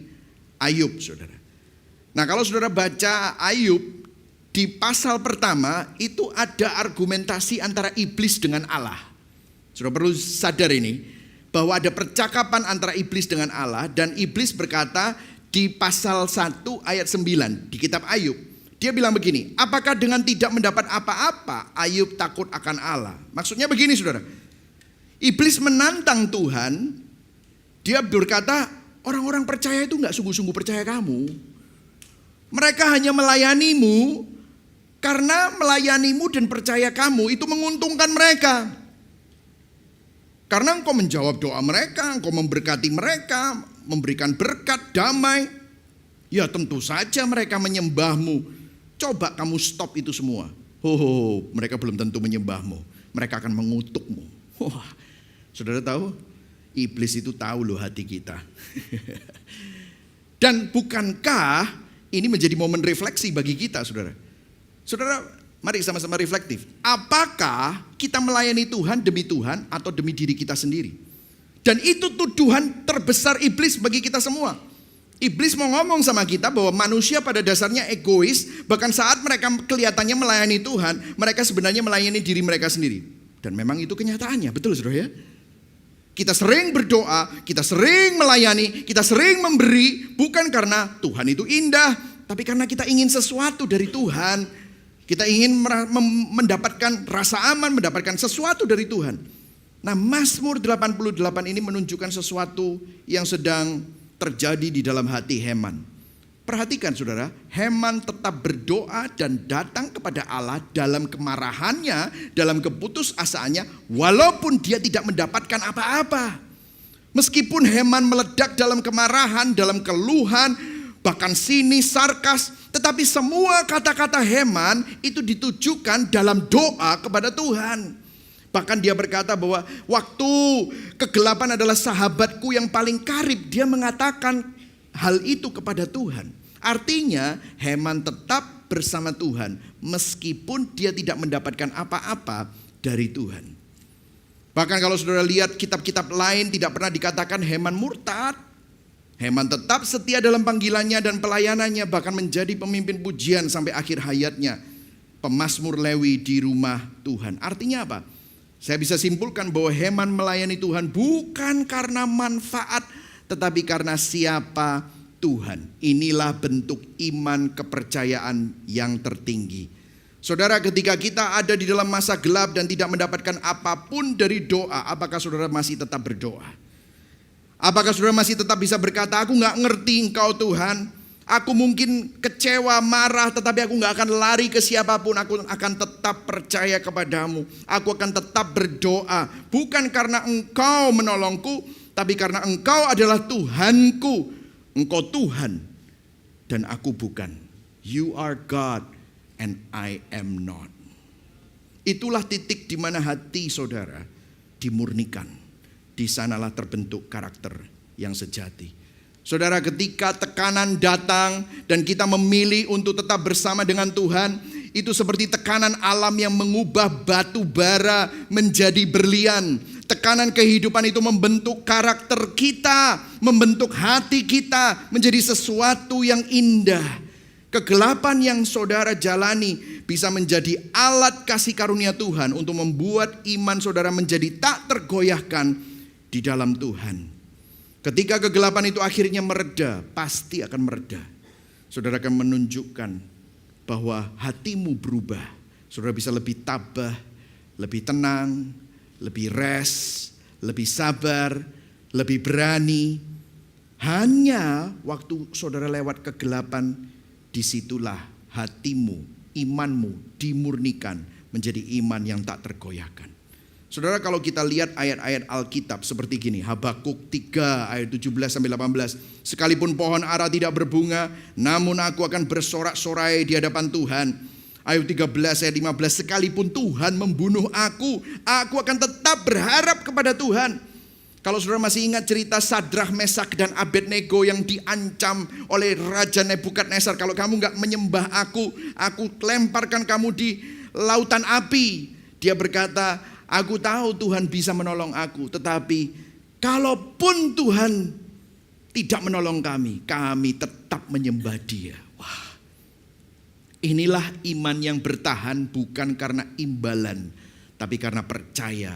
Ayub, saudara. Nah, kalau saudara baca Ayub, di pasal pertama itu ada argumentasi antara iblis dengan Allah. Saudara perlu sadar ini, bahwa ada percakapan antara iblis dengan Allah, dan iblis berkata di pasal 1 ayat 9 di kitab Ayub. Dia bilang begini, apakah dengan tidak mendapat apa-apa Ayub takut akan Allah? Maksudnya begini saudara, iblis menantang Tuhan. Dia berkata, orang-orang percaya itu gak sungguh-sungguh percaya kamu. Mereka hanya melayanimu karena melayanimu dan percaya kamu itu menguntungkan mereka. Karena engkau menjawab doa mereka, engkau memberkati mereka, memberikan berkat, damai. Ya tentu saja mereka menyembahmu. Coba kamu stop itu semua. Mereka belum tentu menyembahmu. Mereka akan mengutukmu. Wah, saudara tahu? Iblis itu tahu loh hati kita. Dan bukankah ini menjadi momen refleksi bagi kita, saudara? Saudara, mari sama-sama reflektif. Apakah kita melayani Tuhan demi Tuhan atau demi diri kita sendiri? Dan itu tuduhan terbesar iblis bagi kita semua. Iblis mau ngomong sama kita bahwa manusia pada dasarnya egois. Bahkan saat mereka kelihatannya melayani Tuhan, mereka sebenarnya melayani diri mereka sendiri. Dan memang itu kenyataannya, betul saudara ya? Kita sering berdoa, kita sering melayani, kita sering memberi. Bukan karena Tuhan itu indah, tapi karena kita ingin sesuatu dari Tuhan. Kita ingin mendapatkan rasa aman, mendapatkan sesuatu dari Tuhan. Nah, Mazmur 88 ini menunjukkan sesuatu yang sedang terjadi di dalam hati Heman. Perhatikan saudara, Heman tetap berdoa dan datang kepada Allah dalam kemarahannya, dalam keputusasaannya, walaupun dia tidak mendapatkan apa-apa. Meskipun Heman meledak dalam kemarahan, dalam keluhan, bahkan sinis, sarkas, tetapi semua kata-kata Heman itu ditujukan dalam doa kepada Tuhan. Bahkan dia berkata bahwa waktu kegelapan adalah sahabatku yang paling karib. Dia mengatakan hal itu kepada Tuhan. Artinya Heman tetap bersama Tuhan meskipun dia tidak mendapatkan apa-apa dari Tuhan. Bahkan kalau saudara lihat kitab-kitab lain tidak pernah dikatakan Heman murtad. Heman tetap setia dalam panggilannya dan pelayanannya, bahkan menjadi pemimpin pujian sampai akhir hayatnya. Pemazmur Lewi di rumah Tuhan. Artinya apa? Saya bisa simpulkan bahwa Heman melayani Tuhan bukan karena manfaat, tetapi karena siapa Tuhan. Inilah bentuk iman kepercayaan yang tertinggi. Saudara, ketika kita ada di dalam masa gelap dan tidak mendapatkan apapun dari doa, apakah saudara masih tetap berdoa? Apakah saudara masih tetap bisa berkata, aku gak ngerti Engkau Tuhan, aku mungkin kecewa, marah, tetapi aku gak akan lari ke siapapun, aku akan tetap percaya kepadamu, aku akan tetap berdoa, bukan karena Engkau menolongku, tapi karena Engkau adalah Tuhanku, Engkau Tuhan dan aku bukan. You are God and I am not. Itulah titik di mana hati saudara dimurnikan. Di sanalah terbentuk karakter yang sejati. Saudara, ketika tekanan datang dan kita memilih untuk tetap bersama dengan Tuhan, itu seperti tekanan alam yang mengubah batu bara menjadi berlian. Tekanan kehidupan itu membentuk karakter kita, membentuk hati kita menjadi sesuatu yang indah. Kegelapan yang saudara jalani bisa menjadi alat kasih karunia Tuhan untuk membuat iman saudara menjadi tak tergoyahkan di dalam Tuhan. Ketika kegelapan itu akhirnya mereda, pasti akan mereda. Saudara akan menunjukkan bahwa hatimu berubah. Saudara bisa lebih tabah, lebih tenang, lebih rest, lebih sabar, lebih berani. Hanya waktu saudara lewat kegelapan, disitulah hatimu, imanmu dimurnikan menjadi iman yang tak tergoyahkan. Saudara, kalau kita lihat ayat-ayat Alkitab seperti gini, Habakuk 3 ayat 17-18. Sekalipun pohon ara tidak berbunga, namun aku akan bersorak-sorai di hadapan Tuhan. Ayat 13 ayat 15, sekalipun Tuhan membunuh aku akan tetap berharap kepada Tuhan. Kalau saudara masih ingat cerita Sadrah, Mesak dan Abednego yang diancam oleh Raja Nebukadnezar, kalau kamu gak menyembah aku lemparkan kamu di lautan api. Dia berkata, aku tahu Tuhan bisa menolong aku, tetapi kalaupun Tuhan tidak menolong kami tetap menyembah Dia. Wah, inilah iman yang bertahan bukan karena imbalan, tapi karena percaya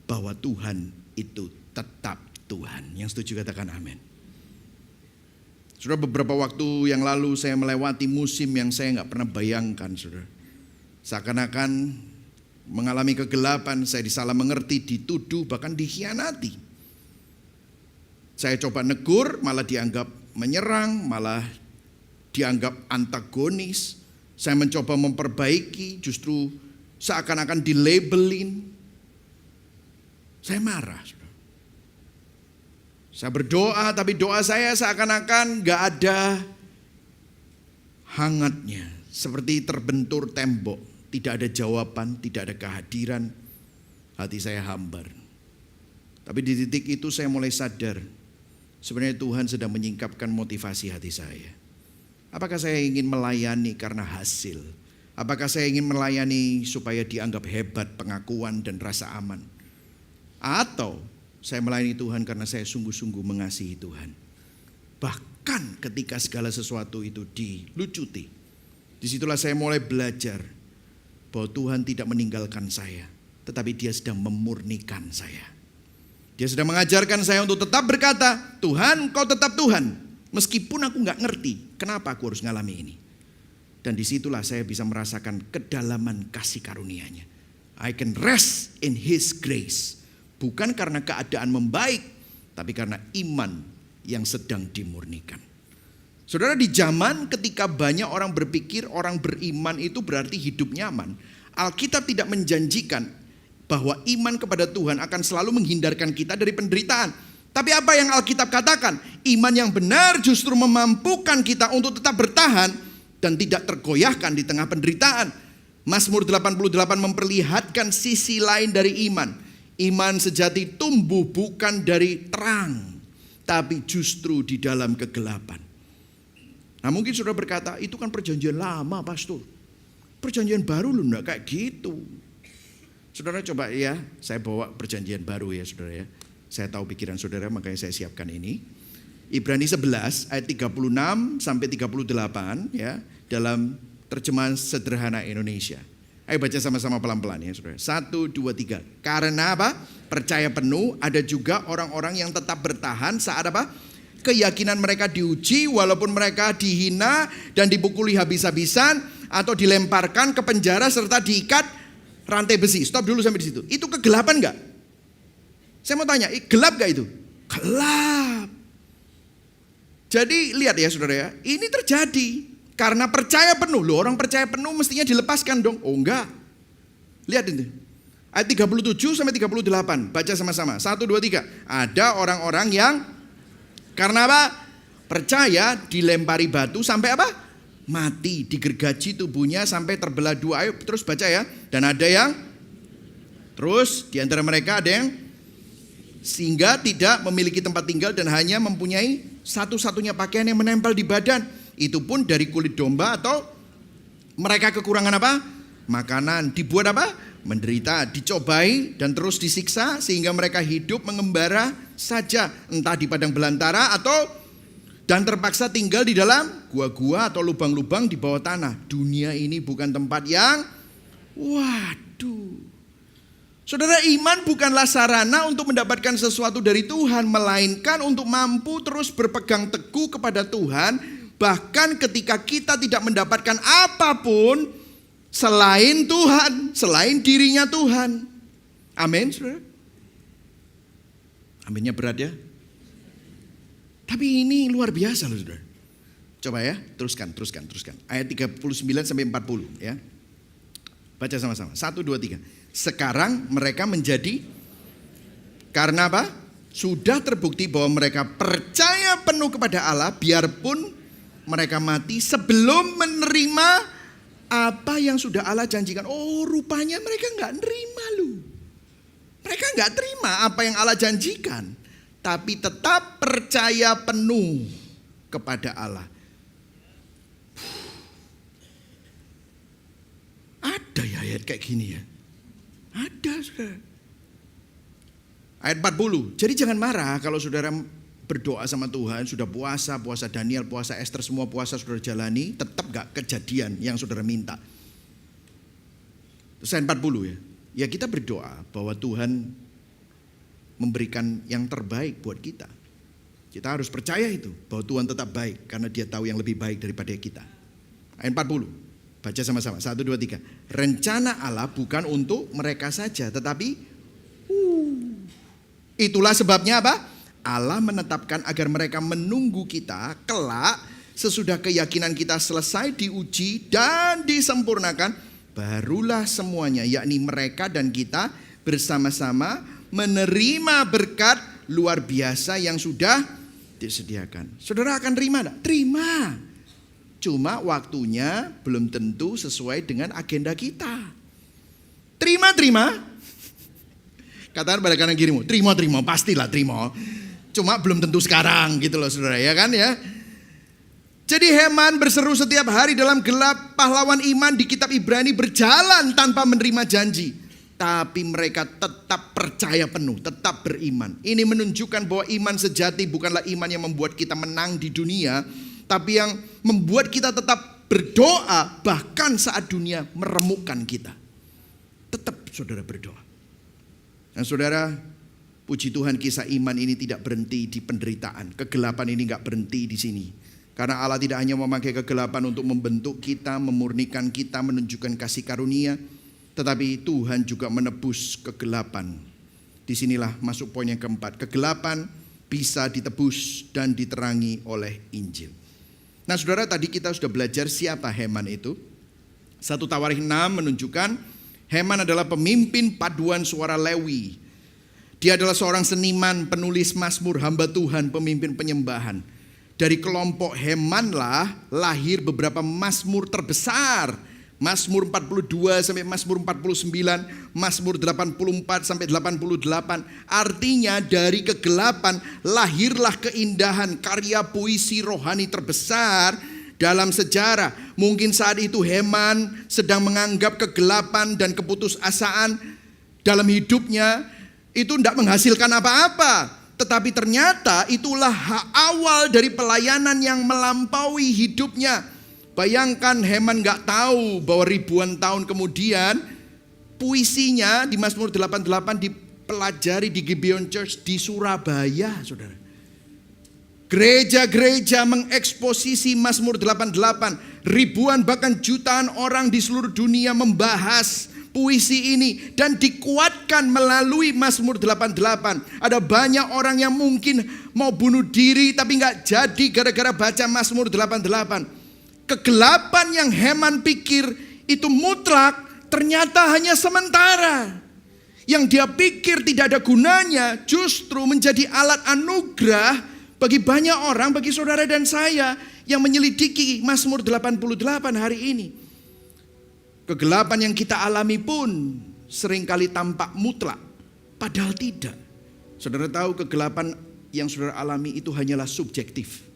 bahwa Tuhan itu tetap Tuhan. Yang setuju katakan amin. Saudara, beberapa waktu yang lalu saya melewati musim yang saya gak pernah bayangkan, saudara. Seakan-akan mengalami kegelapan, saya disalah mengerti, dituduh, bahkan dikhianati. Saya coba negur, malah dianggap menyerang, malah dianggap antagonis. Saya mencoba memperbaiki, justru seakan-akan dilabelin. Saya marah. Saya berdoa, tapi doa saya seakan-akan gak ada hangatnya, seperti terbentur tembok. Tidak ada jawaban, tidak ada kehadiran, hati saya hambar. Tapi di titik itu saya mulai sadar, sebenarnya Tuhan sedang menyingkapkan motivasi hati saya. Apakah saya ingin melayani karena hasil? Apakah saya ingin melayani supaya dianggap hebat, pengakuan dan rasa aman? Atau saya melayani Tuhan karena saya sungguh-sungguh mengasihi Tuhan? Bahkan ketika segala sesuatu itu dilucuti, disitulah saya mulai belajar bahwa Tuhan tidak meninggalkan saya, tetapi Dia sedang memurnikan saya. Dia sedang mengajarkan saya untuk tetap berkata, Tuhan, Kau tetap Tuhan. Meskipun aku gak ngerti kenapa aku harus ngalami ini. Dan disitulah saya bisa merasakan kedalaman kasih karunia-Nya. I can rest in His grace. Bukan karena keadaan membaik, tapi karena iman yang sedang dimurnikan. Saudara, di zaman ketika banyak orang berpikir orang beriman itu berarti hidup nyaman, Alkitab tidak menjanjikan bahwa iman kepada Tuhan akan selalu menghindarkan kita dari penderitaan. Tapi apa yang Alkitab katakan? Iman yang benar justru memampukan kita untuk tetap bertahan dan tidak tergoyahkan di tengah penderitaan. Mazmur 88 memperlihatkan sisi lain dari iman. Iman sejati tumbuh bukan dari terang, tapi justru di dalam kegelapan. Nah, mungkin saudara berkata, itu kan perjanjian lama, pastor. Perjanjian baru loh, enggak kayak gitu. Saudara coba ya, saya bawa perjanjian baru ya saudara ya. Saya tahu pikiran saudara, makanya saya siapkan ini. Ibrani 11 ayat 36 sampai 38 ya, dalam terjemahan sederhana Indonesia. Ayo baca sama-sama pelan-pelan ya saudara. 1, 2, 3. Karena apa? Percaya penuh, ada juga orang-orang yang tetap bertahan saat apa? Keyakinan mereka diuji, walaupun mereka dihina dan dipukuli habis-habisan atau dilemparkan ke penjara serta diikat rantai besi. Stop dulu sampai di situ. Itu kegelapan enggak? Saya mau tanya, gelap gak itu? Gelap. Jadi lihat ya saudara ya, ini terjadi karena percaya penuh. Loh, orang percaya penuh mestinya dilepaskan dong. Oh enggak. Lihat ini. Ayat 37 sampai 38. Baca sama-sama. 1, 2, 3. Ada orang-orang yang karena apa? Percaya dilempari batu sampai apa? Mati. Digergaji tubuhnya sampai terbelah dua. Ayo terus baca ya. Dan ada yang terus di antara mereka ada yang sehingga tidak memiliki tempat tinggal dan hanya mempunyai satu-satunya pakaian yang menempel di badan. Itu pun dari kulit domba atau mereka kekurangan apa? Makanan. Dibuat apa? Menderita, dicobai dan terus disiksa sehingga mereka hidup mengembara saja. Entah di padang belantara atau dan terpaksa tinggal di dalam gua-gua atau lubang-lubang di bawah tanah. Dunia ini bukan tempat yang waduh. Saudara, iman bukanlah sarana untuk mendapatkan sesuatu dari Tuhan, melainkan untuk mampu terus berpegang teguh kepada Tuhan, bahkan ketika kita tidak mendapatkan apapun selain Tuhan, selain dirinya Tuhan. Amin, saudara. Aminnya berat ya. Tapi ini luar biasa loh saudara. Coba ya, teruskan. Ayat 39 sampai 40 ya. Baca sama-sama. 1, 2, 3. Sekarang mereka menjadi, karena apa? Sudah terbukti bahwa mereka percaya penuh kepada Allah, biarpun mereka mati sebelum menerima apa yang sudah Allah janjikan. Oh, rupanya mereka nggak nerima loh. Mereka nggak terima apa yang Allah janjikan, tapi tetap percaya penuh kepada Allah. Ada ya ayat kayak gini ya. Ada saudara. Ayat 40. Jadi jangan marah kalau saudara berdoa sama Tuhan, sudah puasa Daniel, puasa Esther, semua puasa saudara jalani, tetap gak kejadian yang saudara minta. Terus ayat 40 ya. Ya kita berdoa bahwa Tuhan memberikan yang terbaik buat kita. Kita harus percaya itu, bahwa Tuhan tetap baik karena Dia tahu yang lebih baik daripada kita. Ayat 40. Baca sama-sama, 1, 2, 3. Rencana Allah bukan untuk mereka saja, tetapi itulah sebabnya apa? Allah menetapkan agar mereka menunggu kita kelak sesudah keyakinan kita selesai diuji dan disempurnakan, barulah semuanya, yakni mereka dan kita bersama-sama menerima berkat luar biasa yang sudah disediakan. Saudara akan terima enggak? Terima. Cuma waktunya belum tentu sesuai dengan agenda kita. Terima. Katakan pada kanan kirimu, terima, pastilah terima. Cuma belum tentu sekarang gitu loh saudara ya kan ya. Jadi Heman berseru setiap hari dalam gelap, pahlawan iman di kitab Ibrani berjalan tanpa menerima janji. Tapi mereka tetap percaya penuh, tetap beriman. Ini menunjukkan bahwa iman sejati bukanlah iman yang membuat kita menang di dunia, tapi yang membuat kita tetap berdoa bahkan saat dunia meremukkan kita. Tetap saudara berdoa. Dan saudara, puji Tuhan kisah iman ini tidak berhenti di penderitaan. Kegelapan ini gak berhenti di sini. Karena Allah tidak hanya memakai kegelapan untuk membentuk kita, memurnikan kita, menunjukkan kasih karunia, tetapi Tuhan juga menebus kegelapan. Disinilah masuk poin yang keempat. Kegelapan bisa ditebus dan diterangi oleh Injil. Nah saudara, tadi kita sudah belajar siapa Heman itu. 1 Tawarikh 6 menunjukkan Heman adalah pemimpin paduan suara Lewi. Dia adalah seorang seniman, penulis mazmur, hamba Tuhan, pemimpin penyembahan. Dari kelompok Hemanlah lahir beberapa mazmur terbesar. Mazmur 42 sampai Mazmur 49, Mazmur 84 sampai 88. Artinya dari kegelapan lahirlah keindahan, karya puisi rohani terbesar dalam sejarah. Mungkin saat itu Heman sedang menganggap kegelapan dan keputusasaan dalam hidupnya itu tidak menghasilkan apa-apa. Tetapi ternyata itulah awal dari pelayanan yang melampaui hidupnya. Bayangkan Heman gak tahu bahwa ribuan tahun kemudian puisinya di Mazmur 88 dipelajari di Gibeon Church di Surabaya, saudara. Gereja-gereja mengeksposisi Mazmur 88. Ribuan bahkan jutaan orang di seluruh dunia membahas puisi ini dan dikuatkan melalui Mazmur 88. Ada banyak orang yang mungkin mau bunuh diri tapi gak jadi gara-gara baca Mazmur 88. Kegelapan yang Heman pikir itu mutlak ternyata hanya sementara. Yang dia pikir tidak ada gunanya justru menjadi alat anugerah bagi banyak orang, bagi saudara dan saya yang menyelidiki Mazmur 88 hari ini. Kegelapan yang kita alami pun seringkali tampak mutlak, padahal tidak. Saudara tahu kegelapan yang saudara alami itu hanyalah subjektif.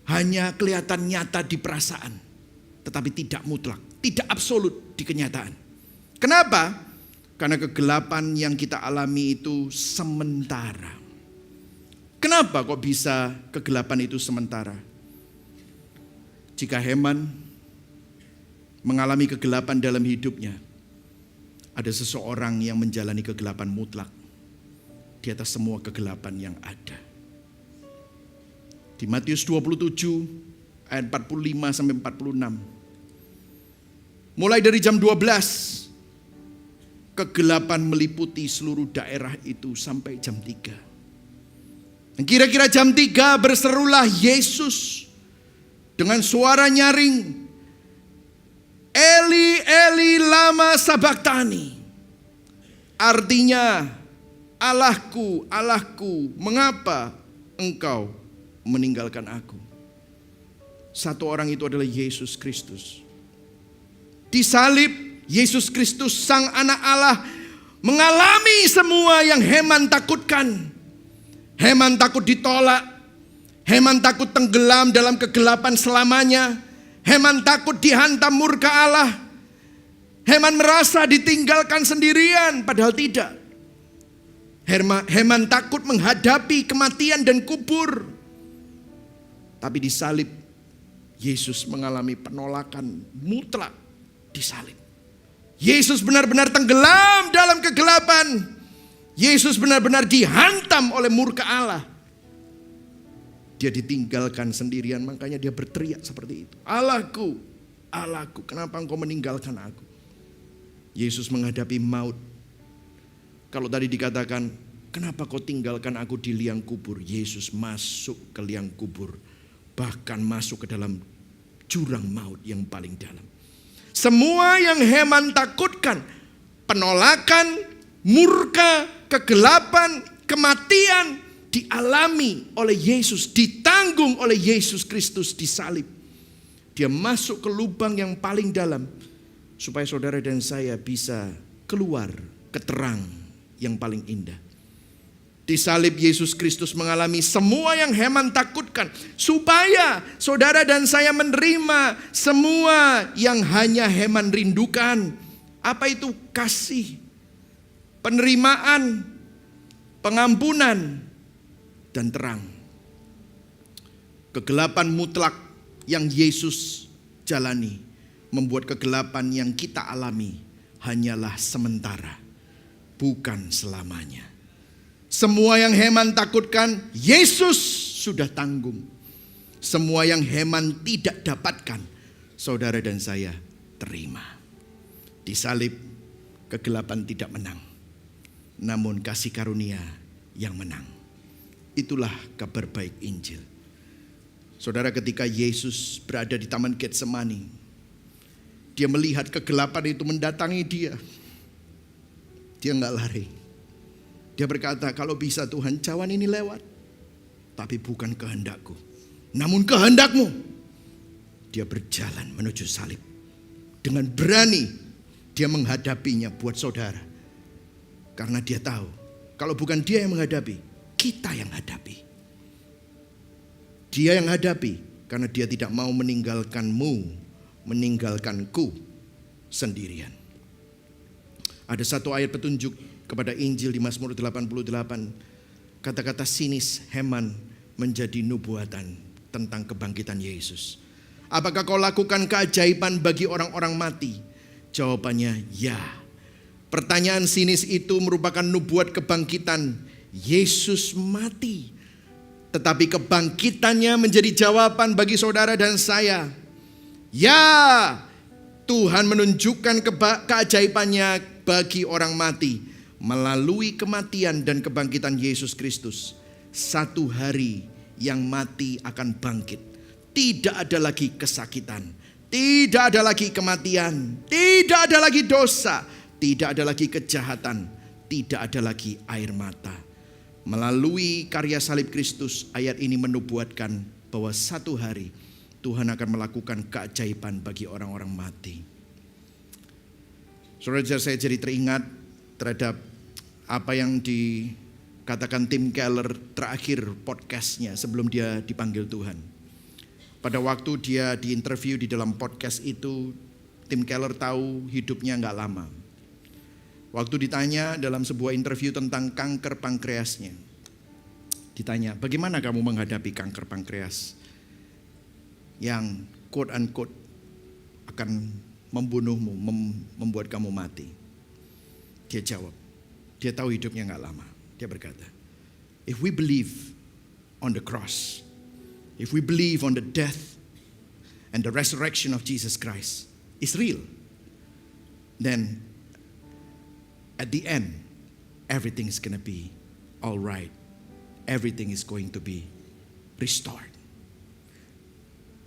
Hanya kelihatan nyata di perasaan, tetapi tidak mutlak, tidak absolut di kenyataan. Kenapa? Karena kegelapan yang kita alami itu sementara. Kenapa kok bisa kegelapan itu sementara? Jika Heman mengalami kegelapan dalam hidupnya, ada seseorang yang menjalani kegelapan mutlak di atas semua kegelapan yang ada. Di Matius 27 ayat 45 sampai 46. Mulai dari jam 12 kegelapan meliputi seluruh daerah itu sampai jam 3. Dan kira-kira jam 3 berserulah Yesus dengan suara nyaring, Eli, Eli, lama sabachthani. Artinya, Allahku, Allahku, mengapa engkau meninggalkan aku? Satu orang itu adalah Yesus Kristus. Disalib, Yesus Kristus sang anak Allah mengalami semua yang Heman takutkan. Heman takut ditolak. Heman takut tenggelam dalam kegelapan selamanya. Heman takut dihantam murka Allah. Heman merasa ditinggalkan sendirian, padahal tidak. Heman takut menghadapi kematian dan kubur. Tapi disalib, Yesus mengalami penolakan mutlak disalib. Yesus benar-benar tenggelam dalam kegelapan. Yesus benar-benar dihantam oleh murka Allah. Dia ditinggalkan sendirian, makanya dia berteriak seperti itu. Allahku, Allahku, kenapa engkau meninggalkan aku? Yesus menghadapi maut. Kalau tadi dikatakan, kenapa kau tinggalkan aku di liang kubur? Yesus masuk ke liang kubur, bahkan masuk ke dalam jurang maut yang paling dalam. Semua yang Heman takutkan, penolakan, murka, kegelapan, kematian, dialami oleh Yesus, ditanggung oleh Yesus Kristus disalib. Dia masuk ke lubang yang paling dalam supaya saudara dan saya bisa keluar ke terang yang paling indah. Disalib Yesus Kristus mengalami semua yang Heman takutkan supaya saudara dan saya menerima semua yang hanya Heman rindukan. Apa itu? Kasih, penerimaan, pengampunan, dan terang. Kegelapan mutlak yang Yesus jalani membuat kegelapan yang kita alami hanyalah sementara, bukan selamanya. Semua yang Heman takutkan, Yesus sudah tanggung. Semua yang Heman tidak dapatkan, saudara dan saya terima. Di salib, kegelapan tidak menang, namun kasih karunia yang menang. Itulah kabar baik Injil. Saudara, ketika Yesus berada di Taman Getsemani, dia melihat kegelapan itu mendatangi dia. Dia nggak lari. Dia berkata, kalau bisa Tuhan, cawan ini lewat. Tapi bukan kehendakku, namun kehendakmu. Dia berjalan menuju salib. Dengan berani dia menghadapinya buat saudara. Karena dia tahu, kalau bukan dia yang menghadapi, kita yang hadapi. Dia yang hadapi karena dia tidak mau meninggalkanmu, meninggalkanku sendirian. Ada satu ayat petunjuk kepada Injil di Mazmur 88. Kata-kata sinis Heman menjadi nubuatan tentang kebangkitan Yesus. Apakah kau lakukan keajaiban bagi orang-orang mati? Jawabannya ya. Pertanyaan sinis itu merupakan nubuat kebangkitan. Yesus mati, tetapi kebangkitannya menjadi jawaban bagi saudara dan saya. Ya, Tuhan menunjukkan keajaibannya bagi orang mati melalui kematian dan kebangkitan Yesus Kristus. Satu hari yang mati akan bangkit. Tidak ada lagi kesakitan, tidak ada lagi kematian, tidak ada lagi dosa, tidak ada lagi kejahatan, tidak ada lagi air mata. Melalui karya salib Kristus, ayat ini menubuatkan bahwa satu hari Tuhan akan melakukan keajaiban bagi orang-orang mati. Saudara, saya jadi teringat terhadap apa yang dikatakan Tim Keller terakhir podcastnya sebelum dia dipanggil Tuhan. Pada waktu dia diinterview di dalam podcast itu, Tim Keller tahu hidupnya gak lama. Waktu ditanya dalam sebuah interview tentang kanker pankreasnya, ditanya, bagaimana kamu menghadapi kanker pankreas yang quote unquote akan membunuhmu, membuat kamu mati? Dia jawab, dia tahu hidupnya gak lama. Dia berkata, if we believe on the cross, if we believe on the death and the resurrection of Jesus Christ is real, then at the end, everything is going to be all right. Everything is going to be restored.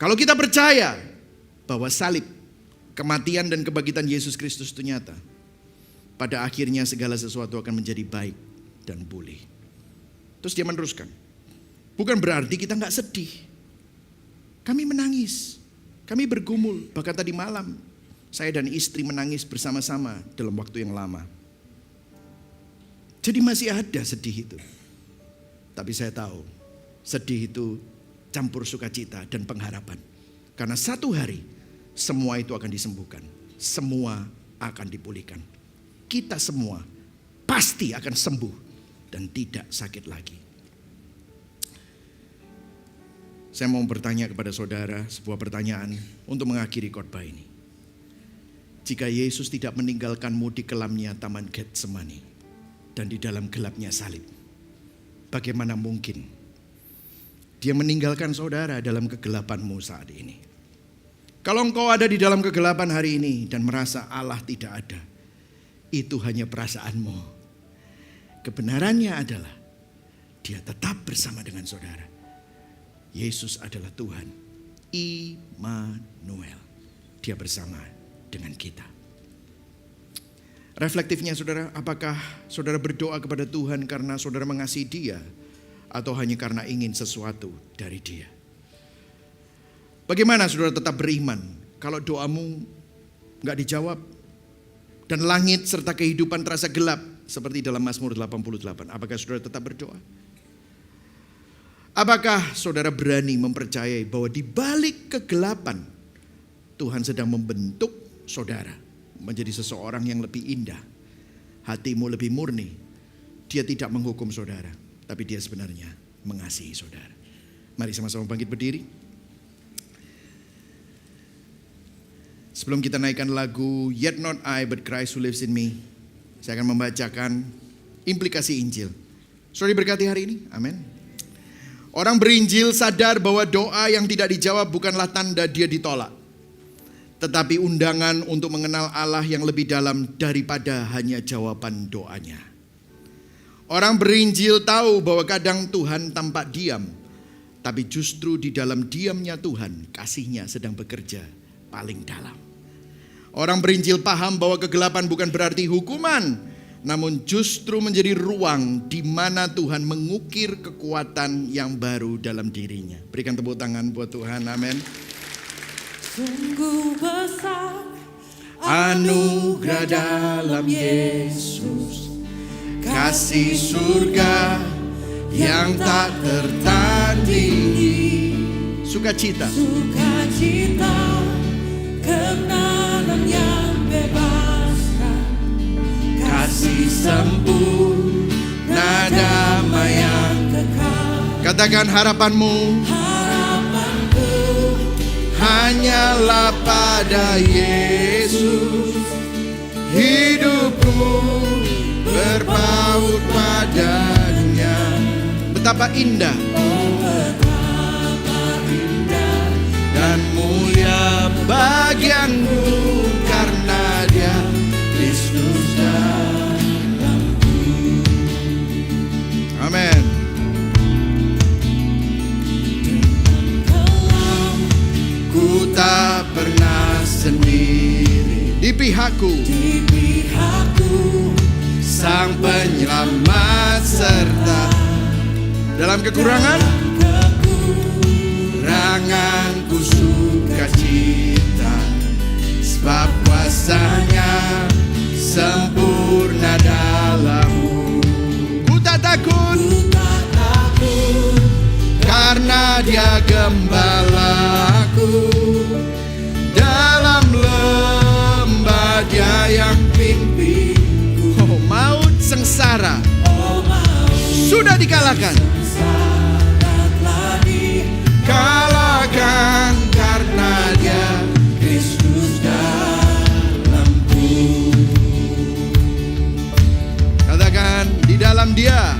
Kalau kita percaya bahwa salib, kematian dan kebangkitan Yesus Kristus itu nyata, pada akhirnya segala sesuatu akan menjadi baik dan pulih. Terus dia meneruskan, bukan berarti kita gak sedih. Kami menangis, kami bergumul. Bahkan tadi malam saya dan istri menangis bersama-sama dalam waktu yang lama. Jadi masih ada sedih itu. Tapi saya tahu sedih itu campur sukacita dan pengharapan. Karena satu hari semua itu akan disembuhkan. Semua akan dipulihkan. Kita semua pasti akan sembuh dan tidak sakit lagi. Saya mau bertanya kepada saudara sebuah pertanyaan untuk mengakhiri khotbah ini. Jika Yesus tidak meninggalkanmu di kelamnya Taman Getsemani dan di dalam gelapnya salib, bagaimana mungkin dia meninggalkan saudara dalam kegelapanmu saat ini? Kalau engkau ada di dalam kegelapan hari ini dan merasa Allah tidak ada, itu hanya perasaanmu. Kebenarannya adalah dia tetap bersama dengan saudara. Yesus adalah Tuhan, Immanuel. Dia bersama dengan kita. Reflektifnya saudara, apakah saudara berdoa kepada Tuhan karena saudara mengasihi Dia, atau hanya karena ingin sesuatu dari Dia? Bagaimana saudara tetap beriman kalau doamu gak dijawab dan langit serta kehidupan terasa gelap seperti dalam Mazmur 88? Apakah saudara tetap berdoa? Apakah saudara berani mempercayai bahwa di balik kegelapan Tuhan sedang membentuk saudara menjadi seseorang yang lebih indah, hatimu lebih murni? Dia tidak menghukum saudara, tapi dia sebenarnya mengasihi saudara. Mari sama-sama bangkit berdiri. Sebelum kita naikkan lagu Yet Not I But Christ Who Lives in Me, saya akan membacakan implikasi Injil. Saudara diberkati hari ini, amin. Orang berinjil sadar bahwa doa yang tidak dijawab bukanlah tanda dia ditolak, tetapi undangan untuk mengenal Allah yang lebih dalam daripada hanya jawaban doanya. Orang berinjil tahu bahwa kadang Tuhan tampak diam, tapi justru di dalam diamnya Tuhan, kasih-Nya sedang bekerja paling dalam. Orang berinjil paham bahwa kegelapan bukan berarti hukuman, namun justru menjadi ruang di mana Tuhan mengukir kekuatan yang baru dalam dirinya. Berikan tepuk tangan buat Tuhan, amin. Sungguh besar Anugerah dalam Yesus, kasih surga yang tak tertandingi, sukacita, kemenangan yang bebaskan, kasih sempurna damai yang kekal. Katakan harapanmu hanyalah pada Yesus, hidupku berpaut padanya. Betapa indah, dan mulia bagianku karena Dia Kristus dalamku. Amin. Ku tak pernah sendiri, di pihakku Sang Penyelamat, serta dalam kekuranganku sukacita, sebab kuasa-Nya sempurna dalamku. Ku tak takut karena Dia gembalaku, dalam lembah Dia yang pimpinku. Oh, maut sengsara sudah dikalahkan, kalahkan karena Dia Kristus dalamku. Katakan, di dalam Dia,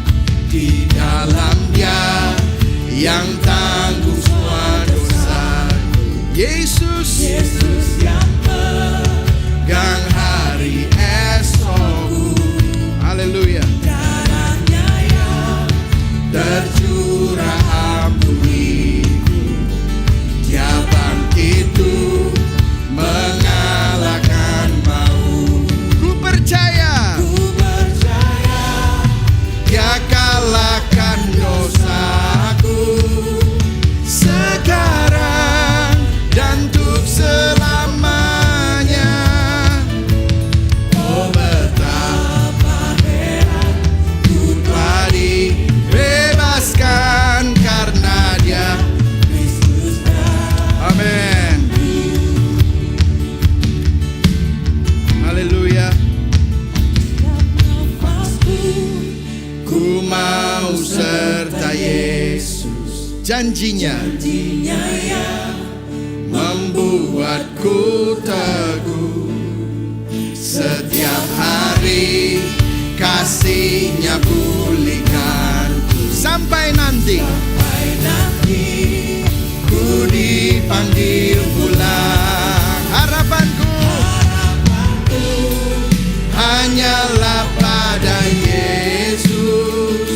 di dalam Dia yang tangguh semua dosaku. Yesus yang pegang hari esokku. Haleluya. Darahnya yang tercurah ampuniku, Dia bangkit mengalahkan maut. Ku percaya Dia kalahkan dosaku sekarang dan untuk selamanya. Oh, betapa heran ku telah dibebaskan karena Dia Kristus. Amin. Haleluya. Ku mau serta Yesus, janjinya yang membuatku teguh. Setiap hari kasih-Nya pulihkanku, sampai nanti ku dipanggil pulang. Harapanku hanyalah pada Yesus,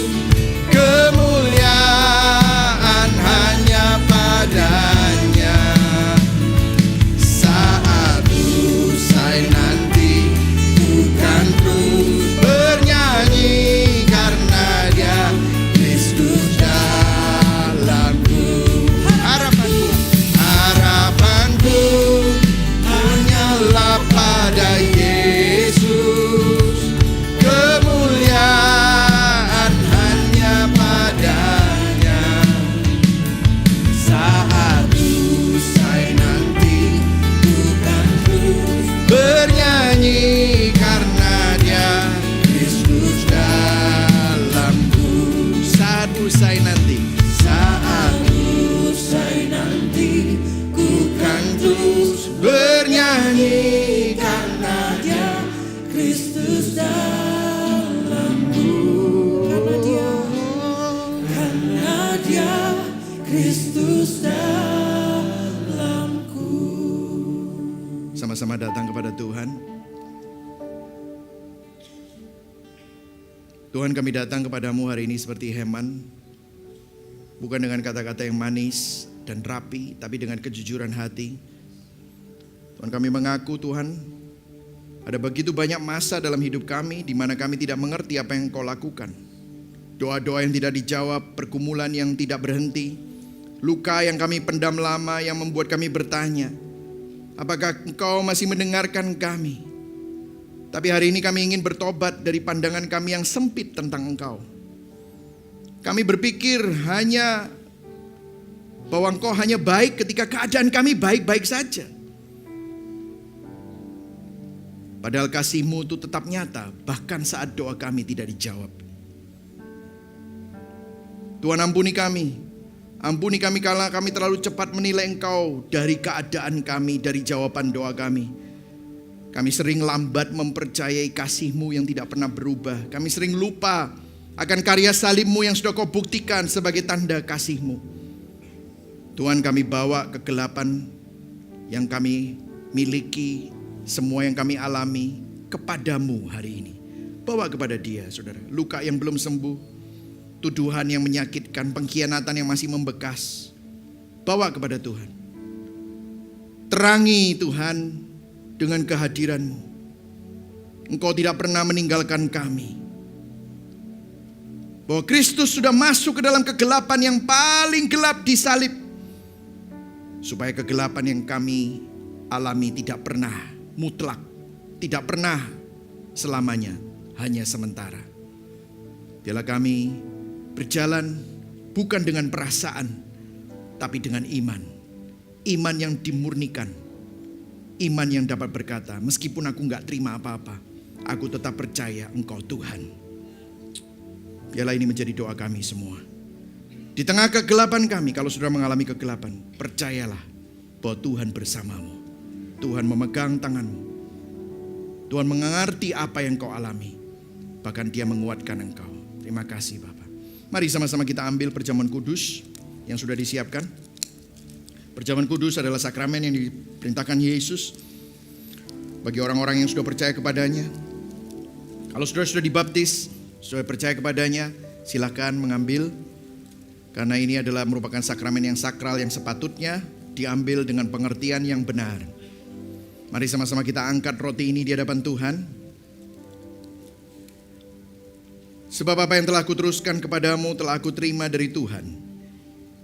kemuliaan hanya padanya. Saat usai nanti bukan terus bernyanyi karena Dia Kristus dalamku. Harapanku Sama-sama datang kepada Tuhan. Tuhan, kami datang kepadamu hari ini seperti Heman, bukan dengan kata-kata yang manis dan rapi, tapi dengan kejujuran hati. Tuhan, kami mengaku Tuhan, ada begitu banyak masa dalam hidup kami di mana kami tidak mengerti apa yang Engkau lakukan. Doa-doa yang tidak dijawab, pergumulan yang tidak berhenti, luka yang kami pendam lama yang membuat kami bertanya, apakah Engkau masih mendengarkan kami? Tapi hari ini kami ingin bertobat dari pandangan kami yang sempit tentang Engkau. Kami berpikir bahwa Engkau hanya baik ketika keadaan kami baik-baik saja. Padahal kasih-Mu itu tetap nyata bahkan saat doa kami tidak dijawab. Tuhan, ampuni kami. Ampuni kami kalau kami terlalu cepat menilai Engkau dari keadaan kami, dari jawaban doa kami. Kami sering lambat mempercayai kasih-Mu yang tidak pernah berubah. Kami sering lupa akan karya salib-Mu yang sudah Kau buktikan sebagai tanda kasih-Mu. Tuhan, kami bawa kegelapan yang kami miliki, semua yang kami alami kepadamu hari ini. Bawa kepada Dia, saudara. Luka yang belum sembuh, tuduhan yang menyakitkan, pengkhianatan yang masih membekas. Bawa kepada Tuhan. Terangi Tuhan dengan kehadiran-Mu. Engkau tidak pernah meninggalkan kami. Bahwa Kristus sudah masuk ke dalam kegelapan yang paling gelap di salib. Supaya kegelapan yang kami alami tidak pernah mutlak. Tidak pernah selamanya, hanya sementara. Biarlah kami berjalan bukan dengan perasaan, tapi dengan iman. Iman yang dimurnikan. Iman yang dapat berkata, meskipun aku gak terima apa-apa, aku tetap percaya Engkau Tuhan. Biarlah ini menjadi doa kami semua. Di tengah kegelapan kami, kalau sudah mengalami kegelapan, percayalah bahwa Tuhan bersamamu. Tuhan memegang tanganmu. Tuhan mengerti apa yang kau alami. Bahkan Dia menguatkan engkau. Terima kasih Bapak. Mari sama-sama kita ambil perjamuan kudus yang sudah disiapkan. Perjamuan kudus adalah sakramen yang diperintahkan Yesus bagi orang-orang yang sudah percaya kepadanya. Kalau sudah dibaptis, sudah percaya kepadanya, silakan mengambil. Karena ini adalah merupakan sakramen yang sakral yang sepatutnya diambil dengan pengertian yang benar. Mari sama-sama kita angkat roti ini di hadapan Tuhan. Sebab apa yang telah kuteruskan kepadamu telah aku terima dari Tuhan,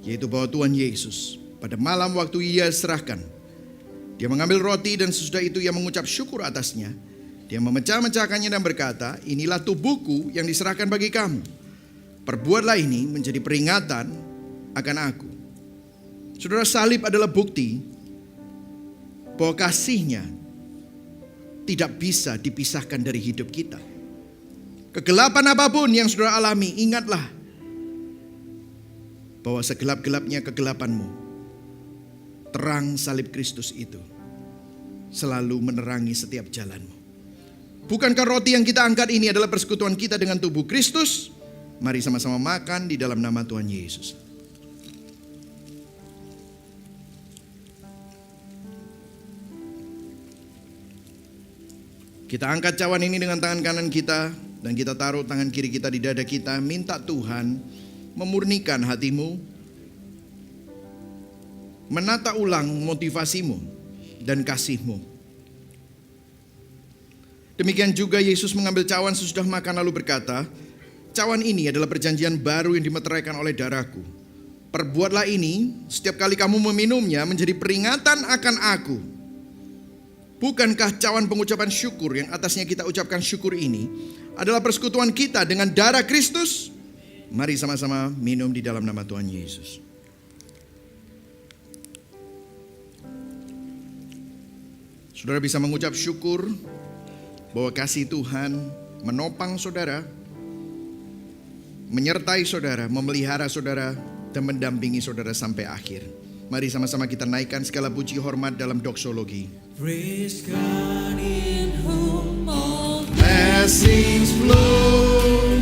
yaitu bahwa Tuhan Yesus pada malam waktu Ia serahkan, Dia mengambil roti dan sesudah itu Ia mengucap syukur atasnya. Dia memecah-mecahkannya dan berkata, inilah tubuhku yang diserahkan bagi kamu. Perbuatlah ini menjadi peringatan akan aku. Saudara, salib adalah bukti bahwa kasih-Nya tidak bisa dipisahkan dari hidup kita. Kegelapan apapun yang saudara alami, ingatlah bahwa segelap-gelapnya kegelapanmu, terang salib Kristus itu selalu menerangi setiap jalanmu. Bukankah roti yang kita angkat ini adalah persekutuan kita dengan tubuh Kristus? Mari sama-sama makan di dalam nama Tuhan Yesus. Kita angkat cawan ini dengan tangan kanan kita dan kita taruh tangan kiri kita di dada kita. Minta Tuhan memurnikan hatimu, menata ulang motivasimu dan kasihmu. Demikian juga Yesus mengambil cawan sesudah makan lalu berkata, cawan ini adalah perjanjian baru yang dimeteraikan oleh darahku. Perbuatlah ini setiap kali kamu meminumnya menjadi peringatan akan aku. Bukankah cawan pengucapan syukur yang atasnya kita ucapkan syukur ini adalah persekutuan kita dengan darah Kristus? Mari sama-sama minum di dalam nama Tuhan Yesus. Saudara bisa mengucap syukur bahwa kasih Tuhan menopang saudara, menyertai saudara, memelihara saudara, dan mendampingi saudara sampai akhir. Mari sama-sama kita naikkan segala puji hormat dalam doksologi. Praise God in whom all blessings flow.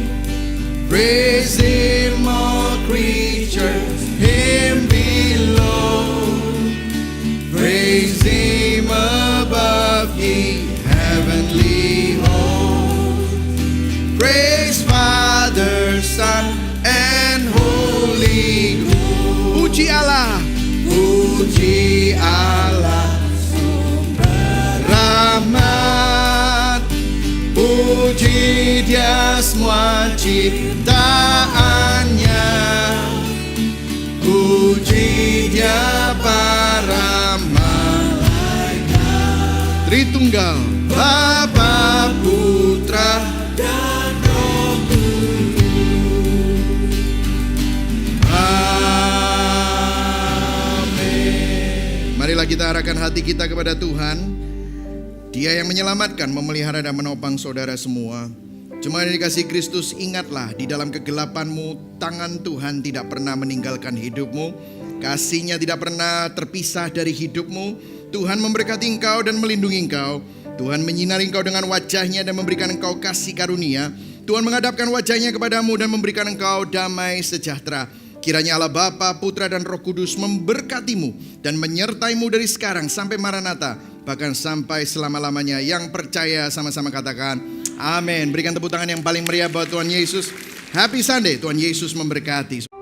Praise Him all creatures, Him below. Praise Him above. Puji Allah, puji Allah, rahmat, puji Dia semua ciptaannya, puji Dia para malaikat, Tritunggal, Bapa, Putra, dan Roh Kudus. Amin. Marilah kita arahkan hati kita kepada Tuhan. Dia yang menyelamatkan, memelihara dan menopang saudara semua. Cuma yang dikasihi Kristus, ingatlah di dalam kegelapanmu, tangan Tuhan tidak pernah meninggalkan hidupmu. Kasih-Nya tidak pernah terpisah dari hidupmu. Tuhan memberkati engkau dan melindungi engkau. Tuhan menyinari engkau dengan wajah-Nya dan memberikan engkau kasih karunia. Tuhan menghadapkan wajah-Nya kepadamu dan memberikan engkau damai sejahtera. Kiranya Allah Bapa, Putra dan Roh Kudus memberkatimu dan menyertaimu dari sekarang sampai Maranatha, bahkan sampai selama-lamanya. Yang percaya sama-sama katakan amin. Berikan tepuk tangan yang paling meriah buat Tuhan Yesus. Happy Sunday, Tuhan Yesus memberkati.